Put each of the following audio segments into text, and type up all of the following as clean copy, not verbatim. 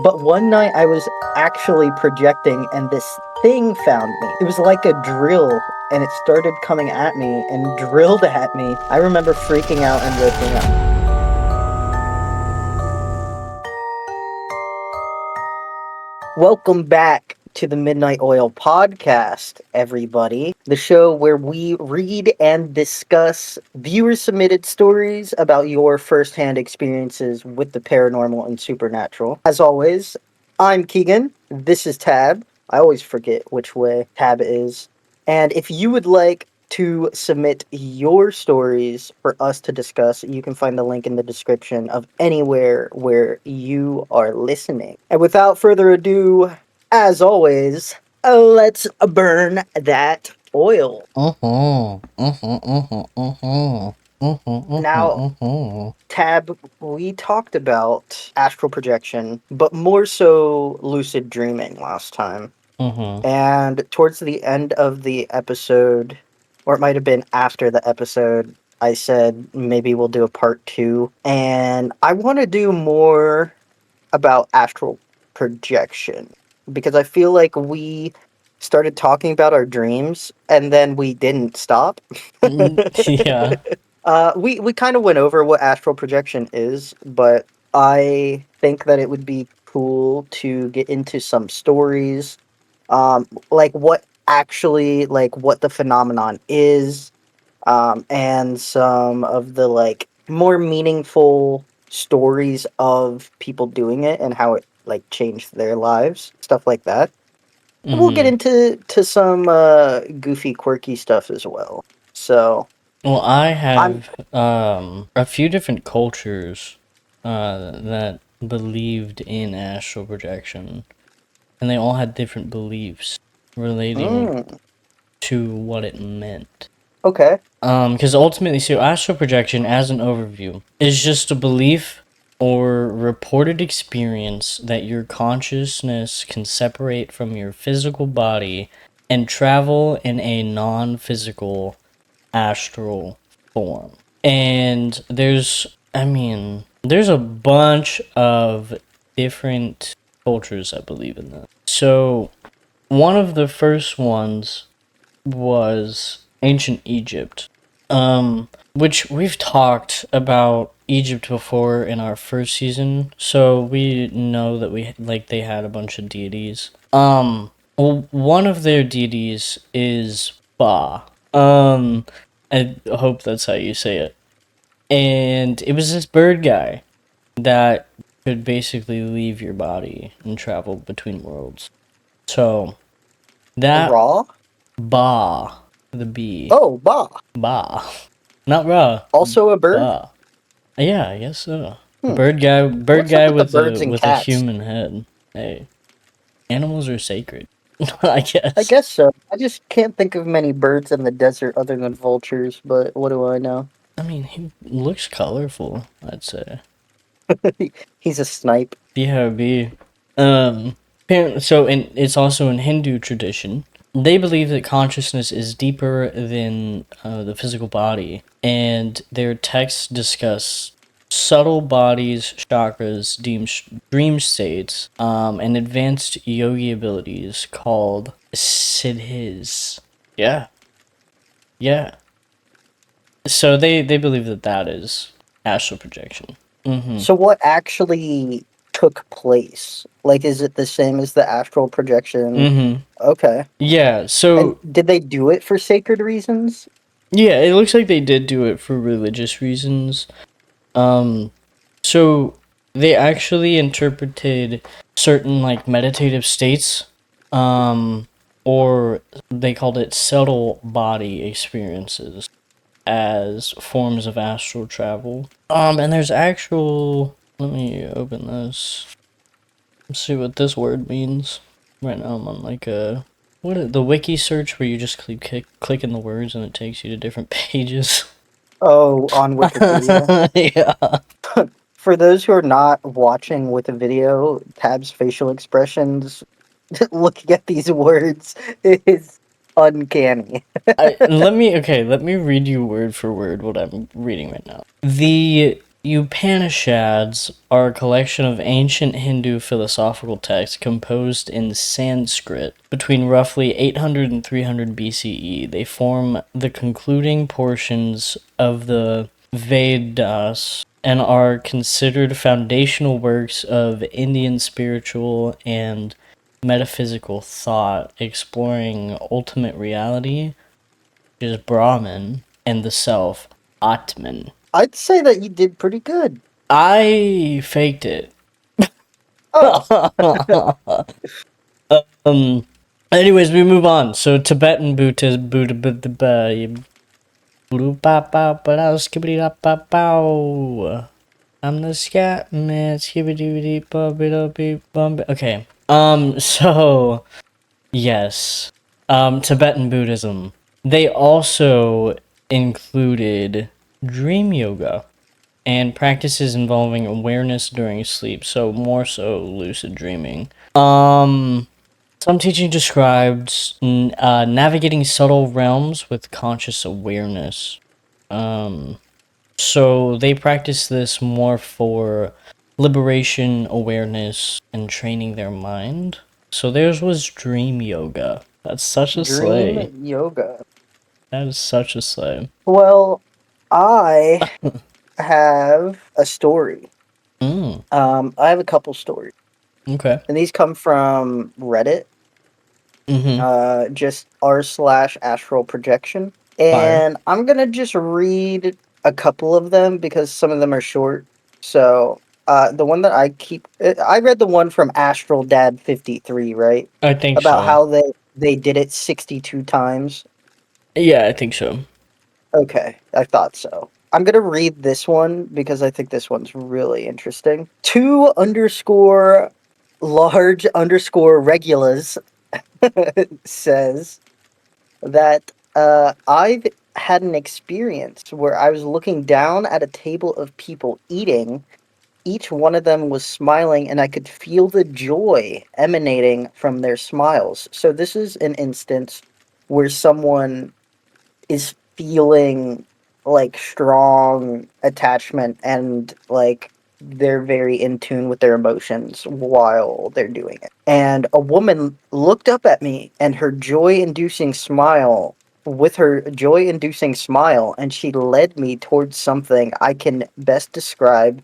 But one night I was actually projecting and this thing found me. It was like a drill and it started coming at me and drilled at me. I remember freaking out and waking up. Welcome back to the Midnight Oil Podcast, everybody. The show where we read and discuss viewer-submitted stories about your first-hand experiences with the paranormal and supernatural. As always, I'm Keegan. This is Tab. I always forget which way Tab is. And if you would like to submit your stories for us to discuss, you can find the link in the description of anywhere where you are listening. And without further ado, as always, let's burn that oil. Now, Tab, we talked about astral projection, but more so lucid dreaming last time. And towards the end of the episode, or it might have been after the episode, I said maybe we'll do a part 2. And I want to do more about astral projection because I feel like we started talking about our dreams and then we didn't stop. Yeah. We kind of went over what astral projection is, but I think that it would be cool to get into some stories, like what actually, like what the phenomenon is, and some of the like more meaningful stories of people doing it and how it like changed their lives, stuff like that. And we'll get into some goofy, quirky stuff as well. So, Well, I I'm have a few different cultures that believed in astral projection, and they all had different beliefs relating to what it meant. okay. Because ultimately, so astral projection, as an overview, is just a belief or reported experience that your consciousness can separate from your physical body and travel in a non-physical astral form. And there's a bunch of different cultures that believe in this. So one of the first ones was ancient Egypt, which we've talked about Egypt before in our first season, so we know that they had a bunch of deities. Well, one of their deities is Ba. I hope that's how you say it. And it was this bird guy that could basically leave your body and travel between worlds. So that Raw? Ba, the bee. Oh, Ba. Ba. Not Ra. Also a bird? Ba. Yeah, I guess so. Hmm. Bird guy What's up with the birds and with cats? a human head. Hey. Animals are sacred. I guess. I guess so. I just can't think of many birds in the desert other than vultures, but what do I know? I mean, he looks colorful, I'd say. He's a snipe. BRB. It's also in Hindu tradition. They believe that consciousness is deeper than the physical body, and their texts discuss subtle bodies, chakras, dream states, and advanced yogi abilities called siddhis. Yeah. Yeah. So they believe that is astral projection. So what actually took place? Like, is it the same as the astral projection? Okay. Yeah, so And did they do it for sacred reasons? yeah, it looks like they did do it for religious reasons. So they actually interpreted certain like meditative states, or they called it subtle body experiences as forms of astral travel. And there's actual. Let me open this. Let's see what this word means. Right now I'm on like the wiki search where you just click in the words and it takes you to different pages. Oh, on Wikipedia. Yeah. For those who are not watching with a video, Tab's facial expressions looking at these words is uncanny. Let me read you word for word what I'm reading right now. The Upanishads are a collection of ancient Hindu philosophical texts composed in Sanskrit between roughly 800 and 300 BCE. They form the concluding portions of the Vedas and are considered foundational works of Indian spiritual and metaphysical thought, exploring ultimate reality, which is Brahman, and the self, Atman. I'd say that you did pretty good. I faked it. Oh, um. Anyways, we move on. So Tibetan Buddhism, Buddha, Buddha, Buddha, I'm the scat man. Okay. So yes. Tibetan Buddhism. They also included dream yoga and practices involving awareness during sleep, so more so lucid dreaming. Some teaching described navigating subtle realms with conscious awareness. So they practice this more for liberation, awareness, and training their mind. So theirs was dream yoga. That's such a dream slay. yoga. That is such a slay. Well, I have a story. Mm, I have a couple stories, okay. and these come from Reddit, Mm-hmm. just r/astral projection. Fire. And I'm gonna just read a couple of them because some of them are short. So, the one that I read the one from Astral Dad 53, right? I think About so. how they did it 62 times. Yeah, I think so. Okay, I thought so. I'm gonna read this one because I think this one's really interesting. Two underscore large underscore regulars says that I've had an experience where I was looking down at a table of people eating. Each one of them was smiling, and I could feel the joy emanating from their smiles. So, this is an instance where someone is feeling like strong attachment and like they're very in tune with their emotions while they're doing it. And a woman looked up at me and her joy inducing smile, and she led me towards something I can best describe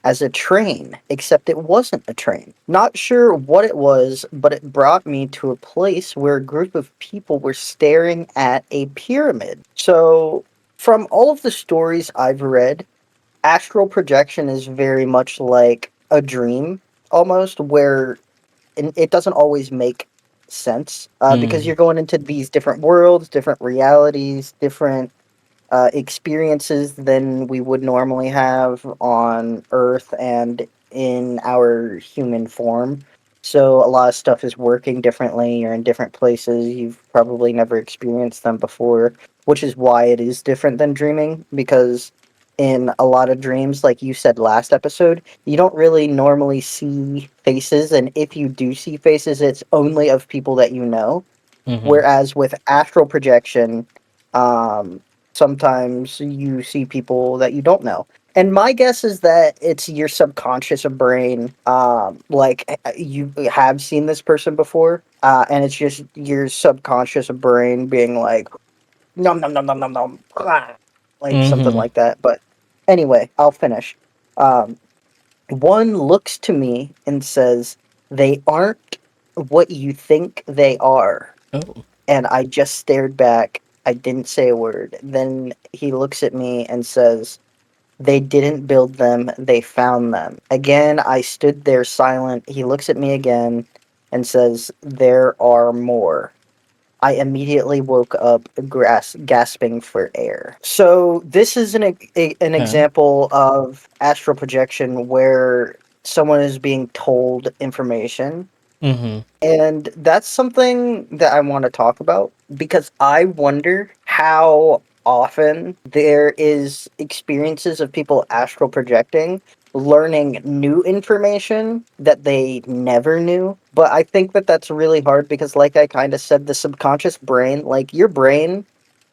as a train, except it wasn't a train. Not sure what it was, but it brought me to a place where a group of people were staring at a pyramid. So, from all of the stories I've read, astral projection is very much like a dream, almost, where it doesn't always make sense because Mm, you're going into these different worlds, different realities, different experiences than we would normally have on Earth and in our human form. So a lot of stuff is working differently. You're in different places. You've probably never experienced them before, which is why it is different than dreaming. Because in a lot of dreams, like you said last episode, you don't really normally see faces. And if you do see faces, it's only of people that you know. mm-hmm. Whereas with astral projection, um, sometimes you see people that you don't know. And my guess is that it's your subconscious brain. You have seen this person before, and it's just your subconscious brain being like, nom nom nom nom nom nom, ah," like something Mm-hmm. like that. But anyway, I'll finish. Um, One looks to me and says, "They aren't what you think they are." Oh. And I just stared back. I didn't say a word. Then he looks at me and says, "They didn't build them, they found them." Again, I stood there silent. He looks at me again and says, "There are more." I immediately woke up, gasping for air. So, this is an Okay. example of astral projection where someone is being told information, Mm-hmm. and that's something that I want to talk about because I wonder how often there is experiences of people astral projecting, learning new information that they never knew. But I think that that's really hard because, like I kind of said, the subconscious brain, like your brain,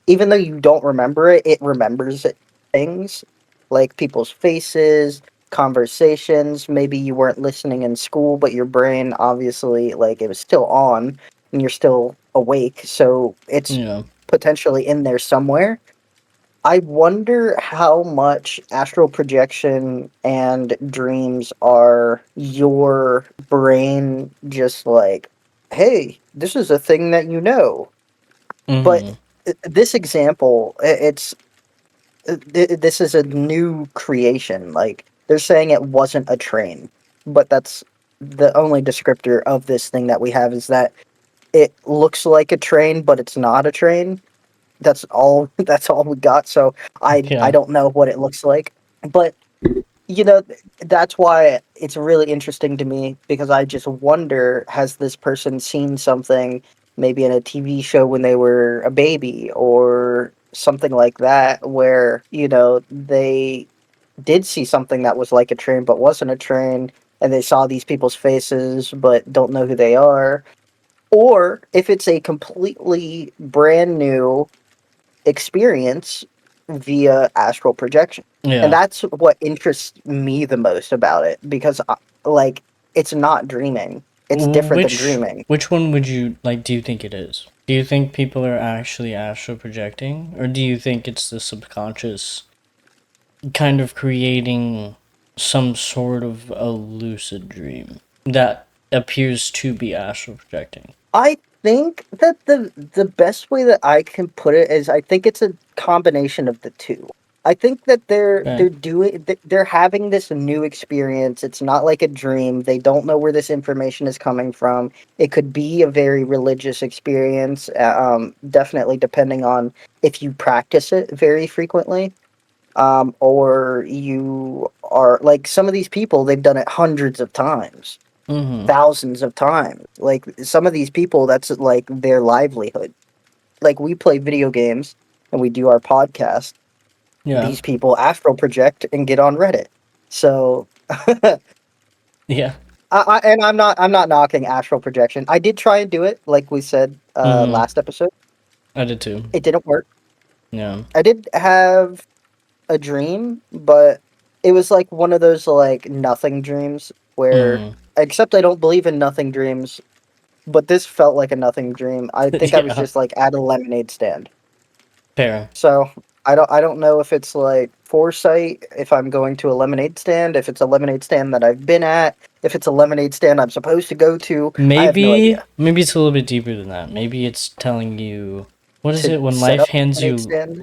even though you don't remember it, it remembers things. like people's faces, conversations. Maybe you weren't listening in school, but your brain obviously, like, it was still on and you're still awake, so it's Yeah. potentially in there somewhere. I wonder how much astral projection and dreams are your brain just like, hey, this is a thing that you know. But Mm-hmm. this example, this is a new creation. Like, they're saying it wasn't a train, but that's the only descriptor of this thing that we have, is that it looks like a train, but it's not a train. That's all. That's all we got. So I Yeah. don't know what it looks like, but that's why it's really interesting to me, because I just wonder, has this person seen something maybe in a TV show when they were a baby or something like that, where they did see something that was like a train but wasn't a train, and they saw these people's faces but don't know who they are, or if it's a completely brand new experience via astral projection. And Yeah. that's what interests me the most about it, because like, it's not dreaming. It's different than Which dreaming. which one would you like? Do you think it is? Do you think people are actually astral projecting, or do you think it's the subconscious kind of creating some sort of a lucid dream that appears to be astral projecting? I think that the best way that I can put it is, I think it's a combination of the two. I think that Okay. they're having this new experience. It's not like a dream. They don't know where this information is coming from. It could be a very religious experience, definitely depending on if you practice it very frequently, or you are like some of these people. They've done it hundreds of times, Mm-hmm. thousands of times. Like, some of these people, that's like their livelihood. Like, we play video games and we do our podcast. Yeah. These people astral project and get on Reddit. So, Yeah. and I'm not knocking astral projection. I did try and do it, like we said Mm-hmm. last episode. I did too. It didn't work. Yeah. I did have a dream, but it was like one of those like nothing dreams where, Mm. except I don't believe in nothing dreams, but this felt like a nothing dream. I think I was Yeah. just like at a lemonade stand. Fair. So I don't know if it's like foresight, if I'm going to a lemonade stand, if it's a lemonade stand that I've been at, if it's a lemonade stand I'm supposed to go to. I have no Maybe idea. maybe it's a little bit deeper than that. Maybe it's telling you what is To it when set life up a hands lemonade you stand,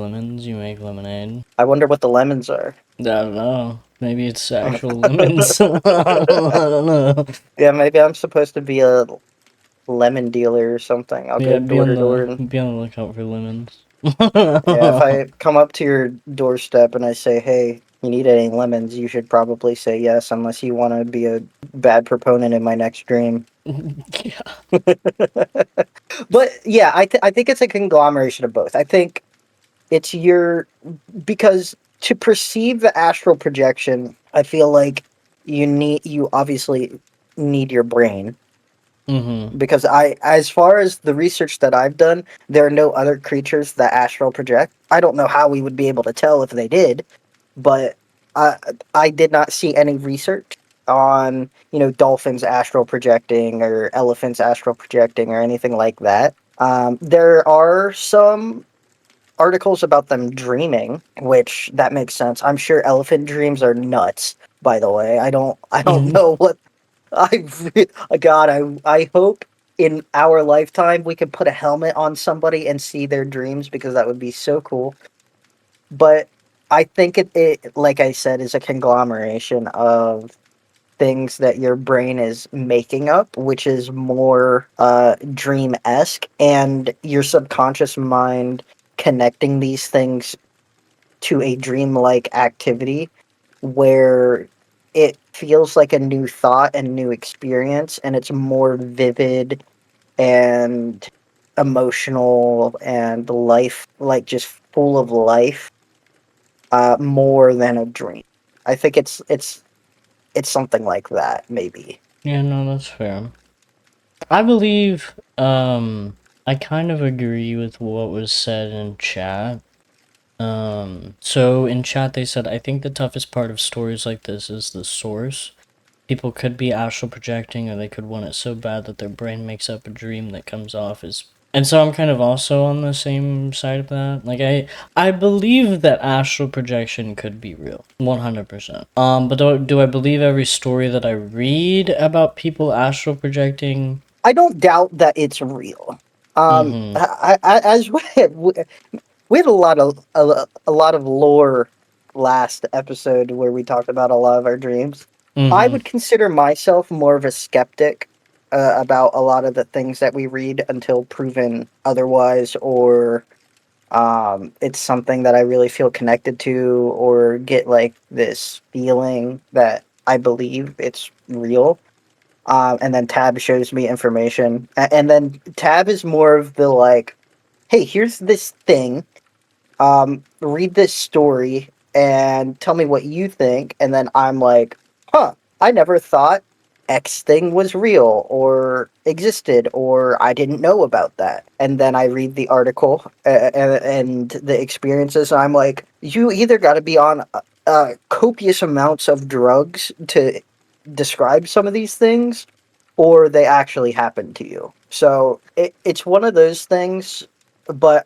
lemons, you make lemonade. I wonder what the lemons are. I don't know. Maybe it's actual lemons. I don't know. Yeah, maybe I'm supposed to be a lemon dealer or something. I'll Yeah, go door to door, and be on the lookout for lemons. yeah, if I come up to your doorstep and I say, "Hey, you need any lemons?" you should probably say yes, unless you want to be a bad proponent in my next dream. Yeah. But yeah, I think it's a conglomeration of both. I think it's your because to perceive the astral projection, I feel like you obviously need your brain, Mhm. because as far as the research that I've done, there are no other creatures that astral project. I don't know how we would be able to tell if they did, but I I did not see any research on dolphins astral projecting or elephants astral projecting or anything like that. There are some articles about them dreaming, which that makes sense. I'm sure elephant dreams are nuts. By the way, I don't know what I God, I hope in our lifetime we can put a helmet on somebody and see their dreams, because that would be so cool. But I think it like I said, is a conglomeration of things that your brain is making up, which is more dream esque, and your subconscious mind connecting these things to a dream-like activity where it feels like a new thought and new experience, and it's more vivid and emotional and life, like, just full of life, more than a dream. I think it's something like that, maybe. Yeah, no, that's fair. I believe I kind of agree with what was said in chat. So in chat they said, I think the toughest part of stories like this is the source. People could be astral projecting, or they could want it so bad that their brain makes up a dream that comes off as. And so I'm kind of also on the same side of that. Like I believe that astral projection could be real, 100%. But do I believe every story that I read about people astral projecting? I don't doubt that it's real. Mm-hmm. As we had a lot of lore last episode where we talked about a lot of our dreams. I Mm-hmm. would consider myself more of a skeptic about a lot of the things that we read until proven otherwise, or it's something that I really feel connected to, or get like this feeling that I believe it's real. And then Tab shows me information, and then Tab is more of the like, hey, here's this thing, read this story and tell me what you think. And then I'm like, huh, I never thought X thing was real or existed, or I didn't know about that. And then I read the article and the experiences. And I'm like, you either got to be on copious amounts of drugs to describe some of these things, or they actually happen to you. So it's one of those things. But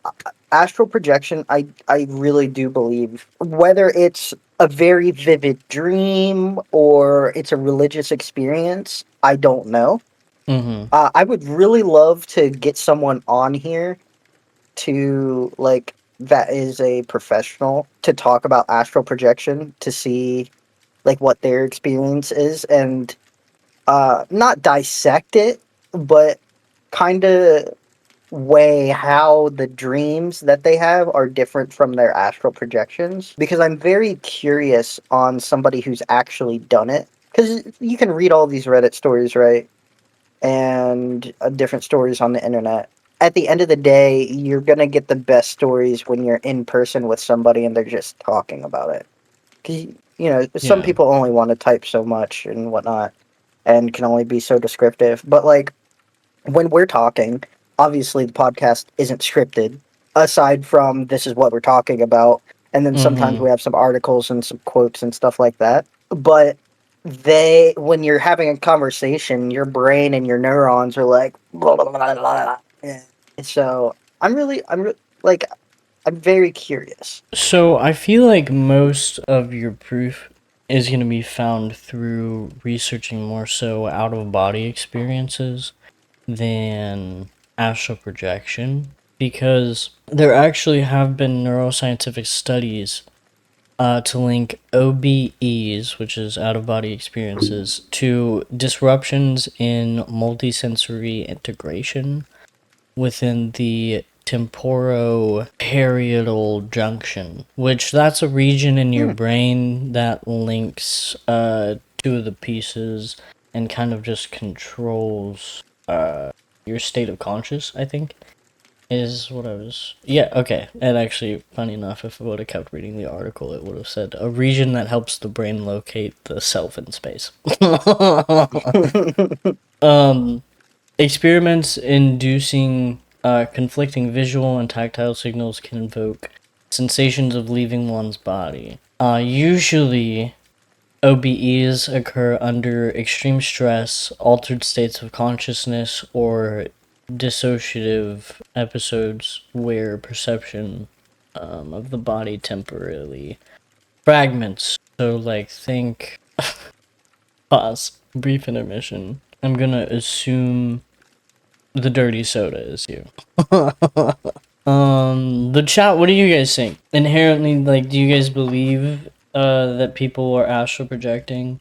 astral projection, I really do believe, whether it's a very vivid dream or it's a religious experience, I don't know. Mm-hmm. I would really love to get someone on here to like that is a professional to talk about astral projection, to see like what their experience is, and not dissect it, but kind of weigh how the dreams that they have are different from their astral projections, because I'm very curious on somebody who's actually done it, because you can read all these Reddit stories, right, and different stories on the internet. At the end of the day, you're gonna get the best stories when you're in person with somebody and they're just talking about it, because some Yeah. people only want to type so much and whatnot and can only be so descriptive, but like when we're talking, obviously the podcast isn't scripted, aside from this is what we're talking about. And then sometimes Mm-hmm. we have some articles and some quotes and stuff like that. But when you're having a conversation, your brain and your neurons are like, blah, blah, blah, blah, blah. Yeah. So like, I'm very curious. So I feel like most of your proof is going to be found through researching more so out of body experiences than astral projection, because there actually have been neuroscientific studies to link OBEs, which is out of body experiences, to disruptions in multisensory integration within the temporoparietal junction, which that's a region in your Hmm. brain that links two of the pieces and kind of just controls your state of conscious, I think. Is what I was. Yeah, okay. And actually, funny enough, if I would have kept reading the article, it would have said a region that helps the brain locate the self in space. um, Experiments inducing conflicting visual and tactile signals can invoke sensations of leaving one's body. Usually, OBEs occur under extreme stress, altered states of consciousness, or dissociative episodes where perception of the body temporarily fragments. So, like, think. Pause. Brief intermission. I'm gonna assume the dirty soda is you. The chat, what do you guys think? Inherently, like, do you guys believe that people are astral projecting?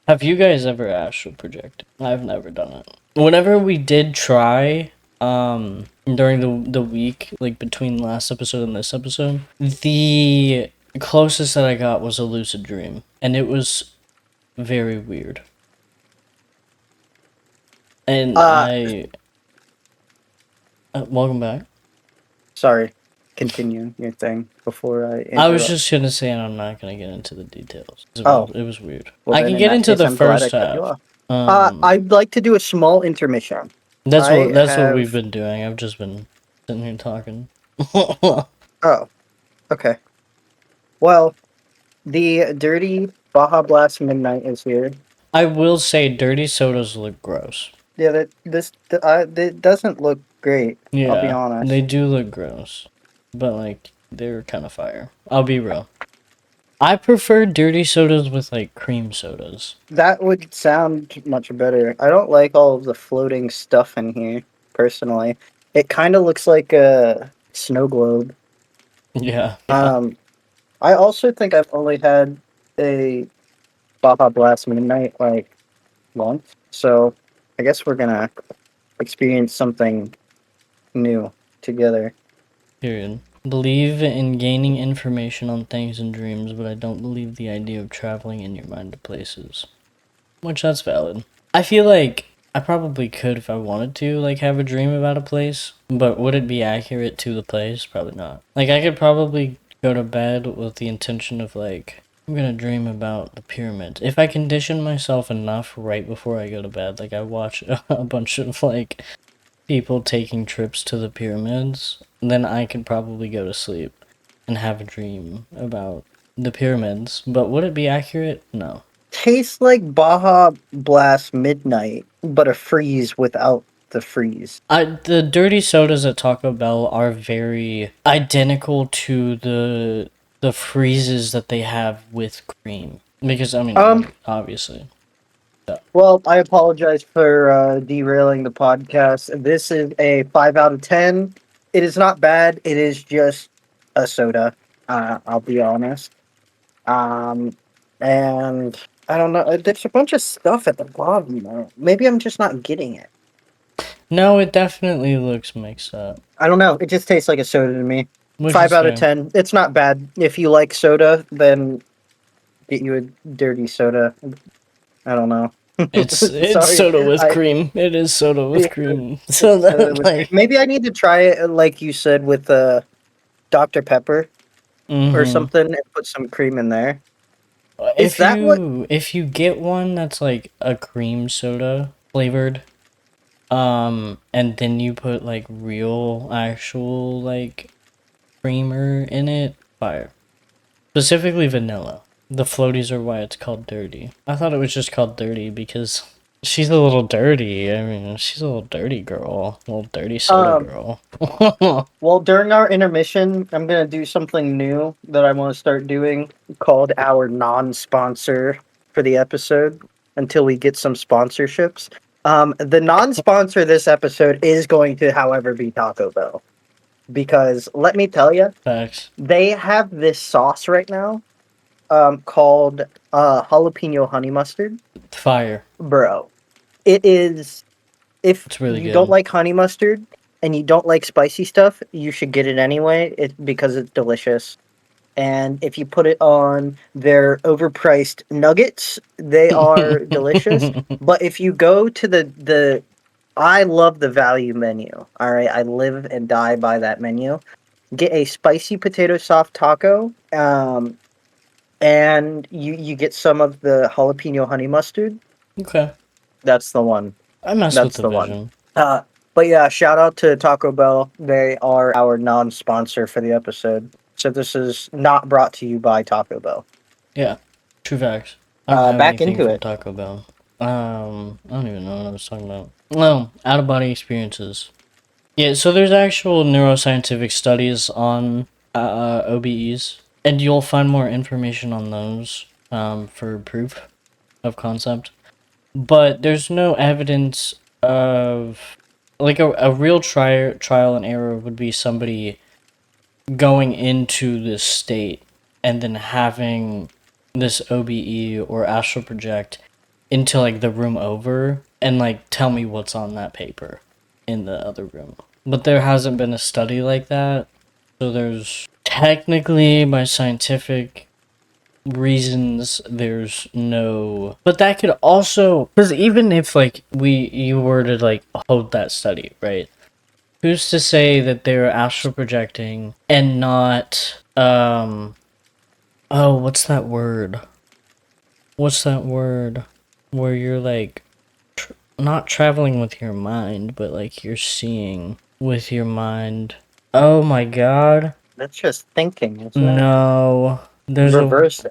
Have you guys ever astral projected? I've never done it. Whenever we did try, during the week, like between last episode and this episode, the closest that I got was a lucid dream, and it was very weird. And uh, welcome back. Sorry. Continue your thing before I I was interrupt. just gonna say, and I'm not gonna get into the details. Oh, It was weird. well, I then can in get that into case, the I'm glad I first cut you half. off. I'd like to do a small intermission. I That's what we've have. been doing. I've just been sitting here talking. Oh. Okay. Well, the dirty Baja Blast Midnight is here. I will say dirty sodas look gross. Yeah, that doesn't look great. I'll be Yeah, they honest. do look gross. But like they're kind of fire. I'll be real. I prefer dirty sodas with like cream sodas. That would sound much better. I don't like all of the floating stuff in here, personally. It kind of looks like a snow globe. Yeah, yeah. Um, I also think I've only had a Baja Blast Midnight like once, so I guess we're gonna experience something new together. Period. Believe in gaining information on things and dreams, but I don't believe the idea of traveling in your mind to places. Which that's valid. I feel like I probably could if I wanted to, like have a dream about a place, but would it be accurate to the place? Probably not. Like I could probably go to bed with the intention of like I'm gonna dream about the pyramid. If I condition myself enough right before I go to bed, like I watch a bunch of like people taking trips to the pyramids, then I could probably go to sleep and have a dream about the pyramids. But would it be accurate? No. Tastes like Baja Blast Midnight, but a freeze without the freeze. The dirty sodas at Taco Bell are very identical to the freezes that they have with cream. Because I mean, Um, obviously. well, I apologize for derailing the podcast. This is a 5 out of 10. It is not bad. It is just a soda. I'll be honest. Um, and I don't know. There's a bunch of stuff at the bottom, though. Maybe I'm just not getting it. No, it definitely looks mixed up. I don't know. It just tastes like a soda to me. Which 5 is out of fair. 10. It's not bad. If you like soda, then get you a dirty soda. I don't know. It's Sorry. soda with I cream. It is soda yeah, with cream. So that like maybe I need to try it like you said with Dr. Pepper or mm-hmm. something and put some cream in there. Is If that what you get one that's like a cream soda flavored, and then you put like real actual like creamer in it, fire. Specifically vanilla. The floaties are why it's called dirty. I thought it was just called dirty because she's a little dirty. I mean, she's a little dirty girl. A little dirty soda um girl. well during our intermission I'm gonna do something new that I want to start doing called our non-sponsor for the episode until we get some sponsorships. The non-sponsor this episode is going to, however, be Taco Bell. Because let me tell you, Facts. they have this sauce right now called jalapeno honey mustard. Fire. Bro, it is. If It's really you don't good. like honey mustard and you don't like spicy stuff, you should get it anyway. Because it's delicious. And if you put it on their overpriced nuggets, they are delicious. But if you go to the I love the value menu. All right, I live and die by that menu. Get a spicy potato soft taco, and you get some of the jalapeno honey mustard. Okay. That's the one. I mess with That's the the one. vision. But yeah, shout out to Taco Bell. They are our non-sponsor for the episode. So this is not brought to you by Taco Bell. Yeah. True facts. I don't have Back anything into from it. Taco Bell. I don't even know what I was talking about. No, out of body experiences. Yeah, so there's actual neuroscientific studies on OBEs, and you'll find more information on those for proof of concept. But there's no evidence of like a real trial and error would be somebody going into this state and then having this OBE or astral project into like the room over and like tell me what's on that paper in the other room. But there hasn't been a study like that. So there's technically by scientific reasons there's no, but that could also, because even if like you were to like hold that study, right, who's to say that they're astral projecting and not oh, what's that word, where you're like not traveling with your mind but like you're seeing with your mind. Oh my god, That's just thinking, isn't it? No, there's Reverse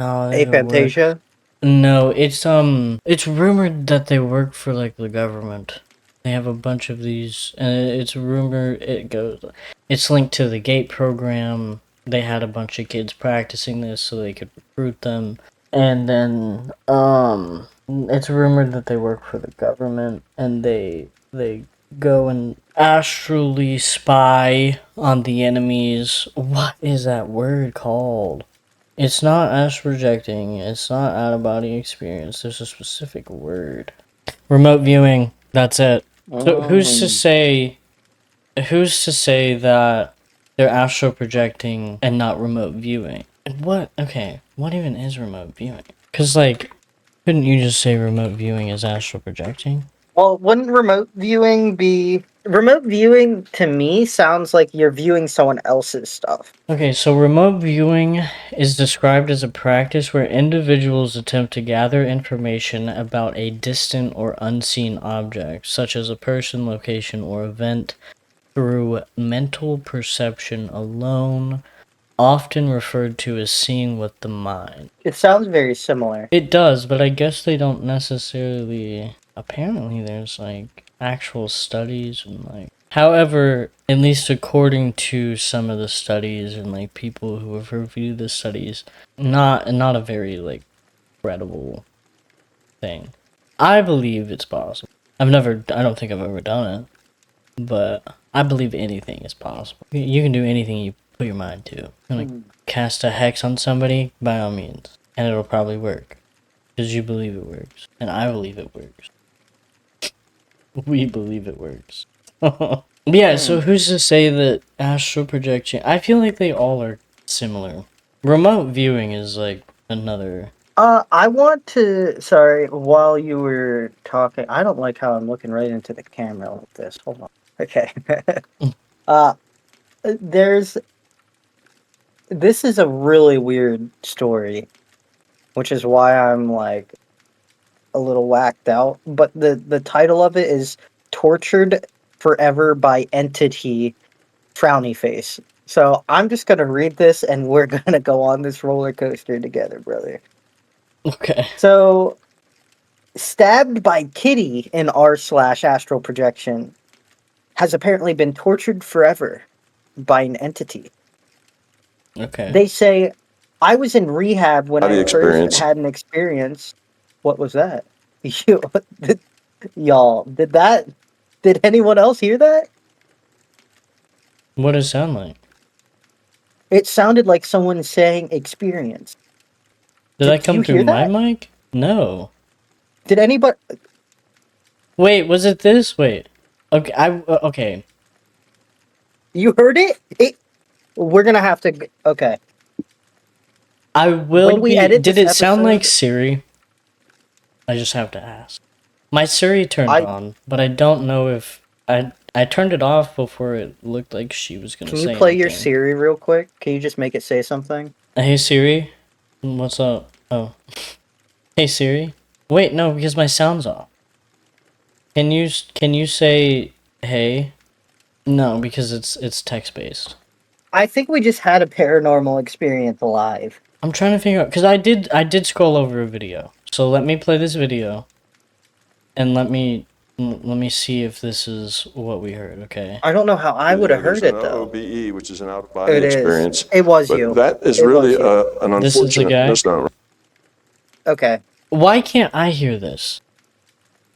no, there's a word. aphantasia. No, it's rumored that they work for like the government. They have a bunch of these, and it's rumored it's linked to the GATE program. They had a bunch of kids practicing this so they could recruit them, and then it's rumored that they work for the government, and they go and astrally spy on the enemies. What is that word called? It's not astral projecting. It's not out of body experience. There's a specific word. Remote viewing. That's it. So who's to Mm. say? Who's to say that they're astral projecting and not remote viewing? And what? Okay, what even is remote viewing? Because like, couldn't you just say remote viewing is astral projecting? Well, wouldn't remote viewing be remote viewing? To me, sounds like you're viewing someone else's stuff. Okay, so remote viewing is described as a practice where individuals attempt to gather information about a distant or unseen object, such as a person, location, or event, through mental perception alone, often referred to as seeing with the mind. It sounds very similar. It does, but I guess they don't necessarily. Apparently, there's like actual studies and like. However, at least according to some of the studies and like people who have reviewed the studies, not a very like credible thing. I believe it's possible. I don't think I've ever done it, but I believe anything is possible. You can do anything you put your mind to. You wanna cast a hex on somebody, by all means, and it'll probably work. Because you believe it works. And I believe it works. We believe it works. Yeah, so who's to say that astral projection... I feel like they all are similar. Remote viewing is like another... I want to. Sorry, while you were talking, I don't like how I'm looking right into the camera like this. Hold on. Okay. uh, there's. This is a really weird story, which is why I'm like a little whacked out. But the title of it is "Tortured Forever by Entity Frowny Face." So I'm just gonna read this, and we're gonna go on this roller coaster together, brother. Okay. So, stabbed by Kitty in r/astral projection has apparently been tortured forever by an entity. Okay. They say, I was in rehab when I Experience. first had an experience. What was that? Y'all, did anyone else hear that? What does it sound like? It sounded like someone saying experience. Did that come you through hear my that? mic? No. Did anybody? Wait, was it this? Wait. Okay, okay. You heard it? We're gonna have to. Okay. I will When we be... edit Did this it sound like episode- Siri? I just have to ask. My Siri turned I- on, but I don't know if... I turned it off before it looked like she was gonna Can say you play your anything. Siri real quick? Can you just make it say something? Hey Siri? What's up? Oh. Hey Siri? Wait, no, because my sound's off. Can you say hey? No, because it's text-based. I think we just had a paranormal experience live. I'm trying to figure out, because I did scroll over a video. So let me play this video. And let me see if this is what we heard, okay? I don't know how I would have heard it though. OBE, which is an out-of-body It experience. is. It was But you. that is It really was you. an This is the unfortunate guy? misnomer. Okay. Why can't I hear this?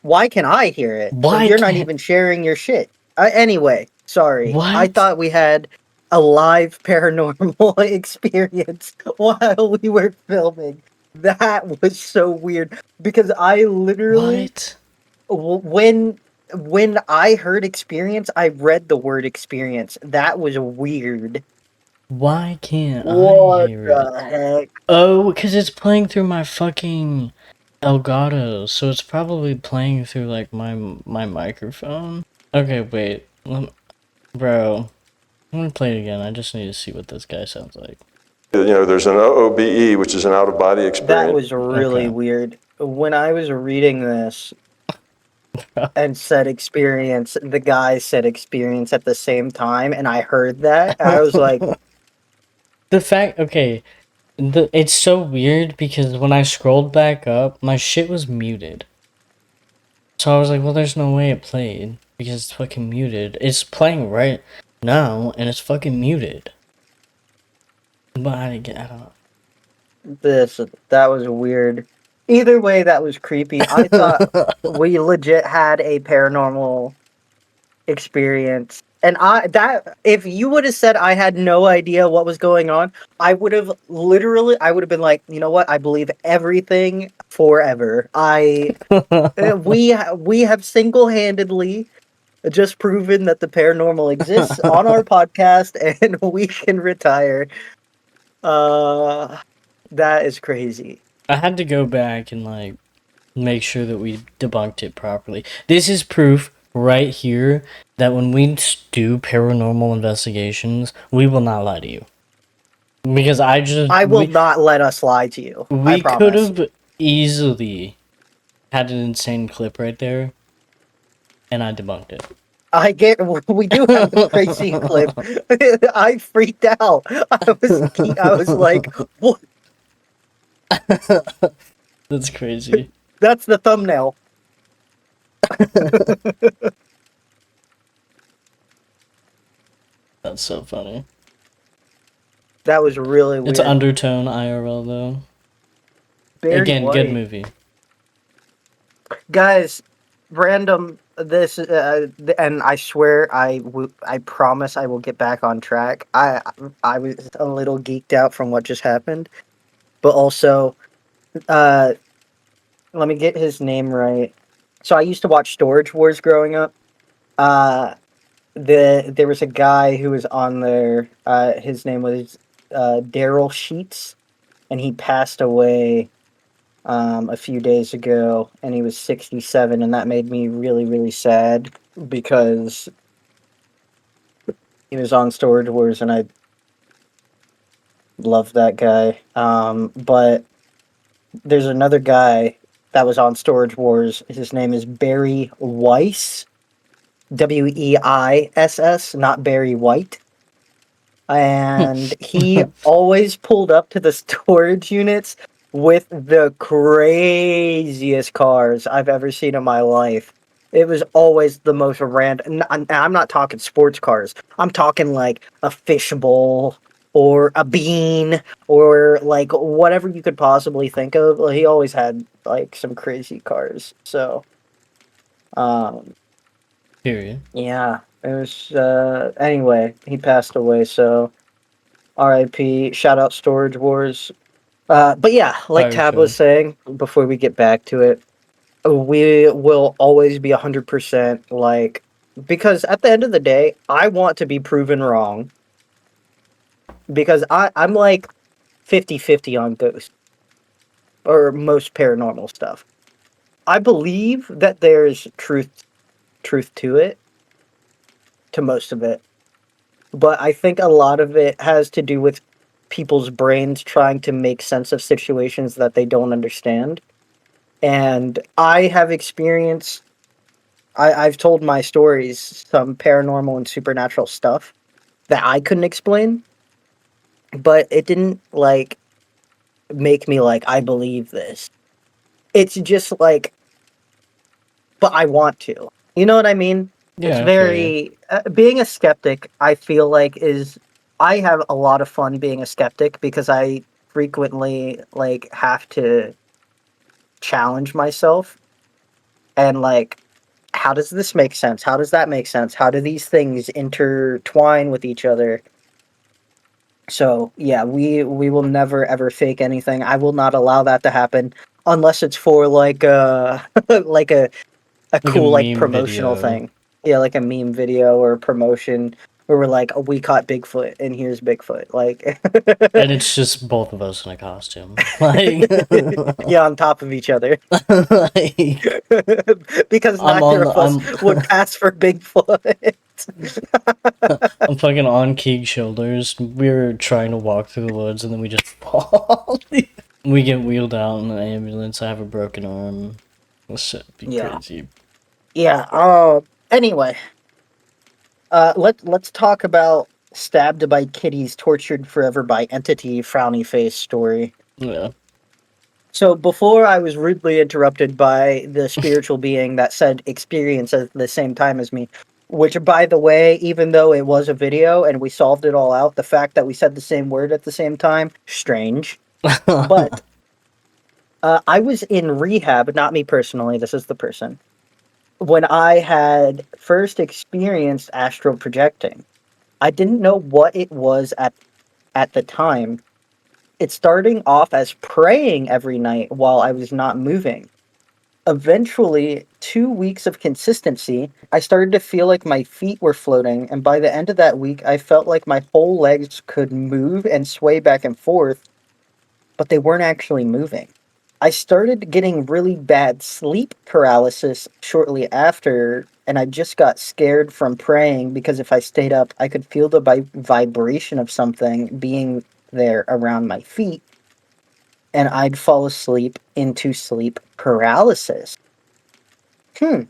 Why can I hear it? Why So you're not can't- even sharing your shit. Anyway, sorry. What? I thought we had a live paranormal experience while we were filming. That was so weird because I literally What? when I heard experience, I read the word experience. That was weird. Why can't I What hear it? the heck? Oh, because it's playing through my fucking Elgato, so it's probably playing through like my microphone. Okay, wait, bro, I'm gonna play it again. I just need to see what this guy sounds like. You know, there's an OBE, which is an out-of-body experience. That was really Okay. weird. When I was reading this and said experience, the guy said experience at the same time, and I heard that. I was like, The fact, okay, it's so weird because when I scrolled back up, my shit was muted. So I was like, well, there's no way it played because it's fucking muted. It's playing right now and it's fucking muted. But I don't know. That was weird. Either way, that was creepy. I thought we legit had a paranormal experience. And if you would have said I had no idea what was going on, I would have been like, you know what? I believe everything forever. We have single-handedly just proven that the paranormal exists on our podcast, and we can retire. That is crazy. I had to go back and like make sure that we debunked it properly. This is proof right here that when we do paranormal investigations, we will not lie to you. Because I will not let us lie to you. I we could promise. have easily had an insane clip right there, and I debunked it. We do have a crazy clip. I freaked out. I was like, what? That's crazy. That's the thumbnail. That's so funny. That was really weird. It's Undertone IRL though. Barry Again, White. good movie. Guys, random this and I swear I promise I will get back on track. I was a little geeked out from what just happened, but also let me get his name right. So I used to watch Storage Wars growing up. There was a guy who was on there. His name was Daryl Sheets, and he passed away a few days ago, and he was 67, and that made me really, really sad because he was on Storage Wars, and I love that guy. But there's another guy that was on Storage Wars. His name is Barry Weiss, Weiss, not Barry White. And he always pulled up to the storage units with the craziest cars I've ever seen in my life. It was always the most random. I'm not talking sports cars. I'm talking like a fishbowl or a bean or like whatever you could possibly think of. Well, he always had like some crazy cars. So, Period. yeah, it was. Anyway, he passed away. So, R.I.P. Shout out Storage Wars. But yeah, like Fire Tab show. was saying before we get back to it, we will always be 100% like, because at the end of the day, I want to be proven wrong. Because I'm like 50-50 on ghosts or most paranormal stuff. I believe that there's truth to it, to most of it. But I think a lot of it has to do with people's brains trying to make sense of situations that they don't understand. And I have experienced, I've told my stories, some paranormal and supernatural stuff that I couldn't explain, but it didn't like make me like, I believe this. It's just like, but I want to. You know what I mean? It's Yeah, I feel you. very, being a skeptic, I feel like I have a lot of fun being a skeptic because I frequently like have to challenge myself and like, how does this make sense? How does that make sense? How do these things intertwine with each other? So yeah, we will never ever fake anything. I will not allow that to happen unless it's for like like a Like a cool like meme promotional video. thing. Yeah, like a meme video or a promotion where we're like, oh, we caught Bigfoot and here's Bigfoot. Like And it's just both of us in a costume. Like, yeah, on top of each other. like Because I'm neither on the of us would pass for Bigfoot. I'm fucking on Keeg's shoulders. We were trying to walk through the woods and then we just fall. We get wheeled out in an ambulance. I have a broken arm. This shit be Yeah. crazy. Yeah. Anyway, let's talk about stabbed by kitties, tortured forever by entity, frowny face story. Yeah. So before I was rudely interrupted by the spiritual being that said experience at the same time as me, which by the way, even though it was a video and we solved it all out, the fact that we said the same word at the same time, strange. But I was in rehab, not me personally, this is the person, when I had first experienced astral projecting. I didn't know what it was at the time. It's starting off as praying every night while I was not moving. Eventually, 2 weeks of consistency, I started to feel like my feet were floating, and by the end of that week, I felt like my whole legs could move and sway back and forth, but they weren't actually moving. I started getting really bad sleep paralysis shortly after, and I just got scared from praying because if I stayed up, I could feel the vibration of something being there around my feet, and I'd fall asleep into sleep paralysis. Hmm,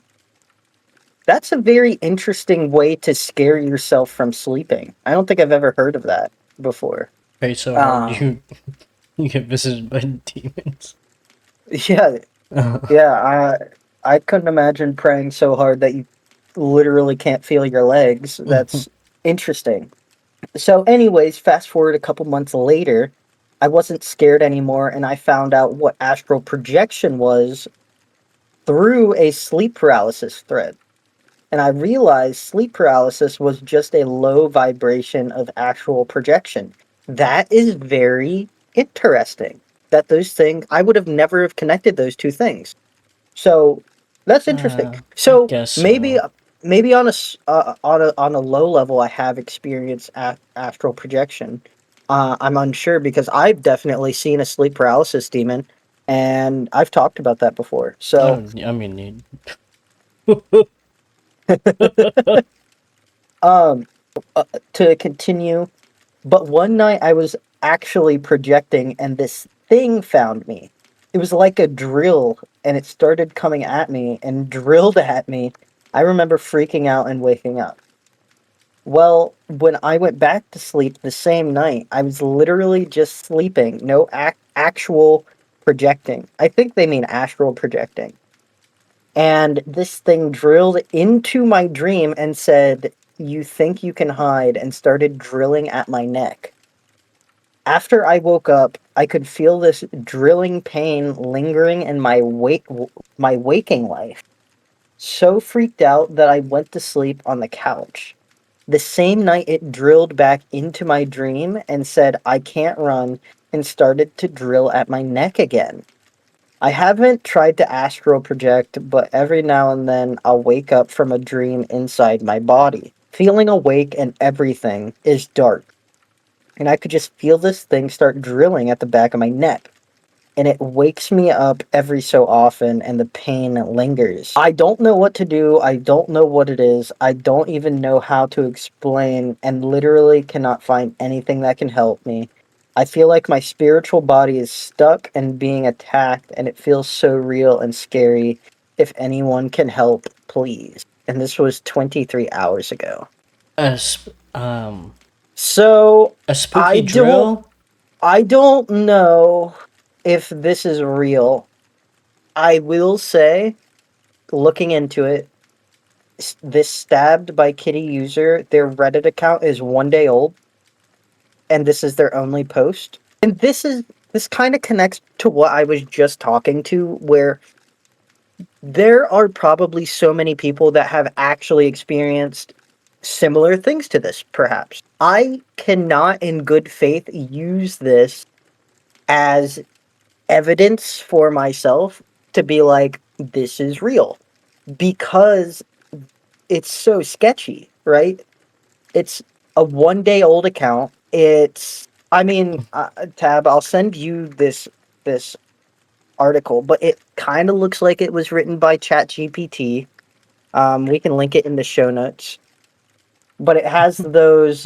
that's a very interesting way to scare yourself from sleeping. I don't think I've ever heard of that before. Pray so hard Um, you get visited by demons. yeah, yeah, I couldn't imagine praying so hard that you literally can't feel your legs. That's interesting. So, anyways, fast forward a couple months later, I wasn't scared anymore, and I found out what astral projection was through a sleep paralysis thread. And I realized sleep paralysis was just a low vibration of actual projection. That is very interesting. That those things, I would have never have connected those two things. So that's interesting. I So guess maybe so. maybe on a low level, I have experienced astral projection. I'm unsure because I've definitely seen a sleep paralysis demon, and I've talked about that before. So I mean, um, to continue, but one night I was actually projecting, and this thing found me. It was like a drill, and it started coming at me and drilled at me. I remember freaking out and waking up. Well, when I went back to sleep the same night, I was literally just sleeping, no actual projecting. I think they mean astral projecting. And this thing drilled into my dream and said, "You think you can hide," and started drilling at my neck. After I woke up, I could feel this drilling pain lingering in my waking life. So freaked out that I went to sleep on the couch. The same night it drilled back into my dream and said, "I can't run," and started to drill at my neck again. I haven't tried to astral project, but every now and then I'll wake up from a dream inside my body. Feeling awake and everything is dark, and I could just feel this thing start drilling at the back of my neck. And it wakes me up every so often, and the pain lingers. I don't know what to do. I don't know what it is. I don't even know how to explain, and literally cannot find anything that can help me. I feel like my spiritual body is stuck and being attacked, and it feels so real and scary. If anyone can help, please. And this was 23 hours ago. a sp- um So a I spooky don't drill. I don't know if this is real. I will say, looking into it, this stabbed by kitty user, their Reddit account is 1 day old, and this is their only post. And this kind of connects to what I was just talking to, where there are probably so many people that have actually experienced similar things to this, perhaps. I cannot, in good faith, use this as evidence for myself to be like, this is real, because it's so sketchy, right? It's a 1 day old account. I mean, Tab, I'll send you this article, but it kind of looks like it was written by ChatGPT. We can link it in the show notes. But it has those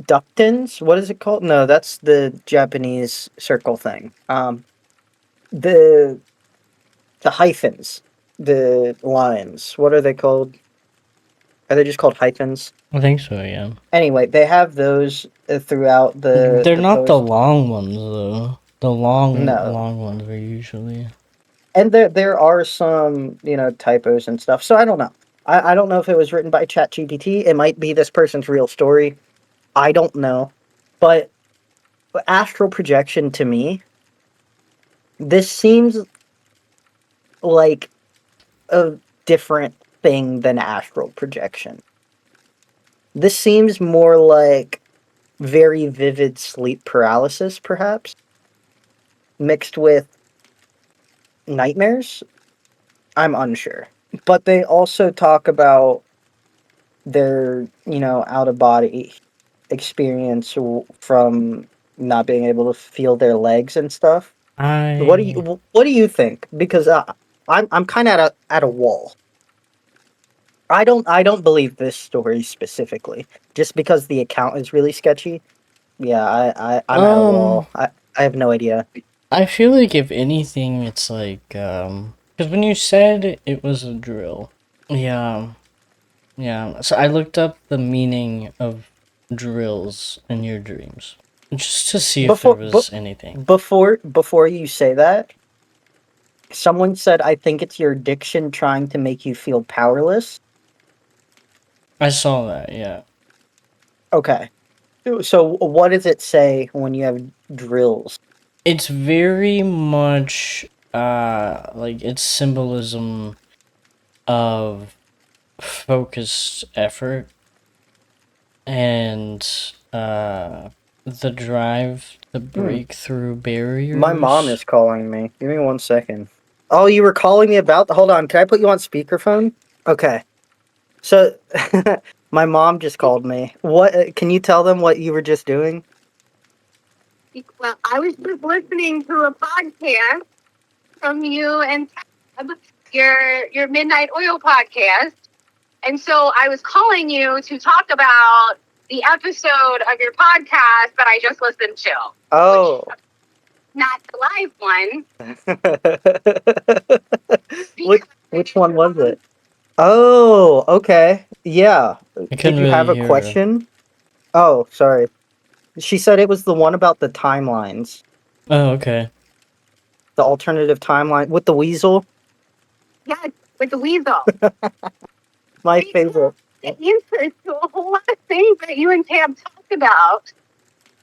ductins. What is it called? No, that's the Japanese circle thing. The the hyphens, the lines. What are they called? Are they just called hyphens? I think so, yeah. Anyway, they have those throughout the They're not the post. long ones, though. The No. long ones are usually... And there are some, typos and stuff. So I don't know. I don't know if it was written by ChatGPT. It might be this person's real story. I don't know. But astral projection to me, this seems like a different thing than astral projection. This seems more like very vivid sleep paralysis, perhaps, mixed with nightmares. I'm unsure. But they also talk about their, out of body experience from not being able to feel their legs and stuff. I... What do you think? Because I'm kind of at a wall. I don't believe this story specifically, just because the account is really sketchy. Yeah, I'm at a wall. I have no idea. I feel like if anything, it's like, because when you said it was a drill, yeah, yeah. So I looked up the meaning of drills in your dreams, just to see if there Before was anything. before you say that, someone said I think it's your addiction trying to make you feel powerless. I saw that, yeah. Okay. So what does it say when you have drills? It's very much, like it's symbolism of focused effort and the drive to break through barriers. My mom is calling me. Give me 1 second. Oh, you were calling me about hold on, can I put you on speakerphone? Okay. So my mom just called me. What can you tell them what you were just doing? Well, I was just listening to a podcast from you and Tab, your Midnight Oil podcast. And so I was calling you to talk about the episode of your podcast that I just listened to. Oh. Not the live one. Which one was it? Oh, okay. Yeah. I Did couldn't you have really a hear her. question? Oh, sorry. She said it was the one about the timelines. Oh, okay. The alternative timeline with the weasel. Yeah, with the weasel. My favorite. The answers to a whole lot of things that you and Tab talked about.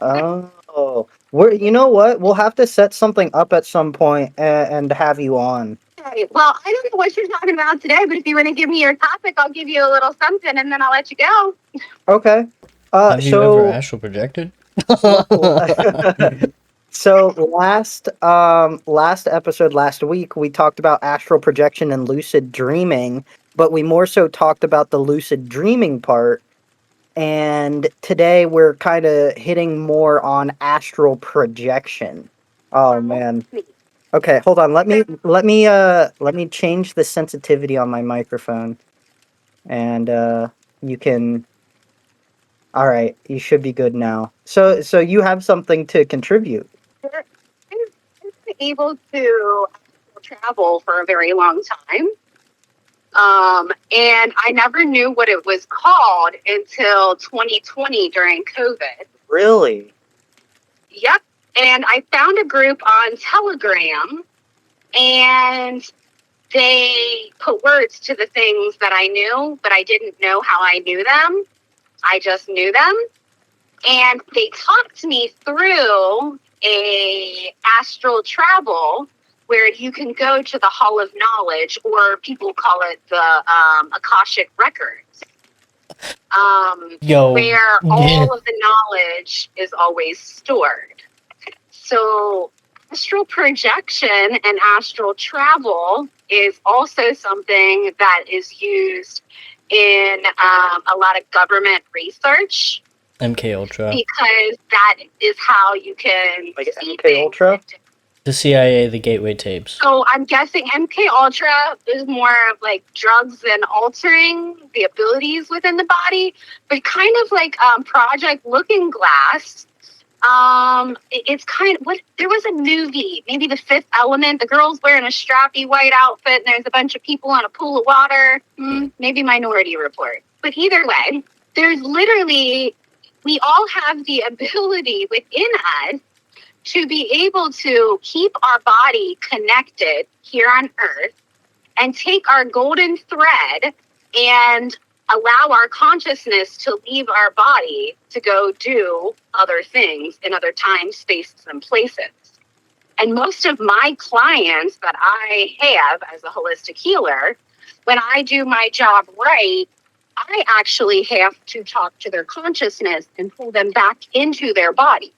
Oh, you know what? We'll have to set something up at some point and have you on. Okay, well, I don't know what you're talking about today, but if you want to give me your topic, I'll give you a little something and then I'll let you go. Okay. Have you ever astral projected? So last episode last week we talked about astral projection and lucid dreaming, but we more so talked about the lucid dreaming part. And today we're kind of hitting more on astral projection. Oh man. Okay, hold on. Let me change the sensitivity on my microphone. And you can all right, you should be good now. So you have something to contribute. I've been able to travel for a very long time. And I never knew what it was called until 2020 during COVID. Really? Yep. And I found a group on Telegram, and they put words to the things that I knew, but I didn't know how I knew them. I just knew them. And they talked me through a astral travel where you can go to the Hall of Knowledge, or people call it the Akashic Records, where all of the knowledge is always stored. So astral projection and astral travel is also something that is used in a lot of government research. MK Ultra. Because that is how you can like MK Ultra? The CIA, the gateway tapes. So I'm guessing MK Ultra is more of like drugs and altering the abilities within the body, but kind of like Project Looking Glass It's kind of what there was a movie, maybe The Fifth Element. The girl's wearing a strappy white outfit, and there's a bunch of people on a pool of water. Maybe Minority Report. But either way, there's literally we all have the ability within us to be able to keep our body connected here on Earth and take our golden thread and allow our consciousness to leave our body to go do other things in other times, spaces, and places. And most of my clients that I have as a holistic healer, when I do my job right, I actually have to talk to their consciousness and pull them back into their body,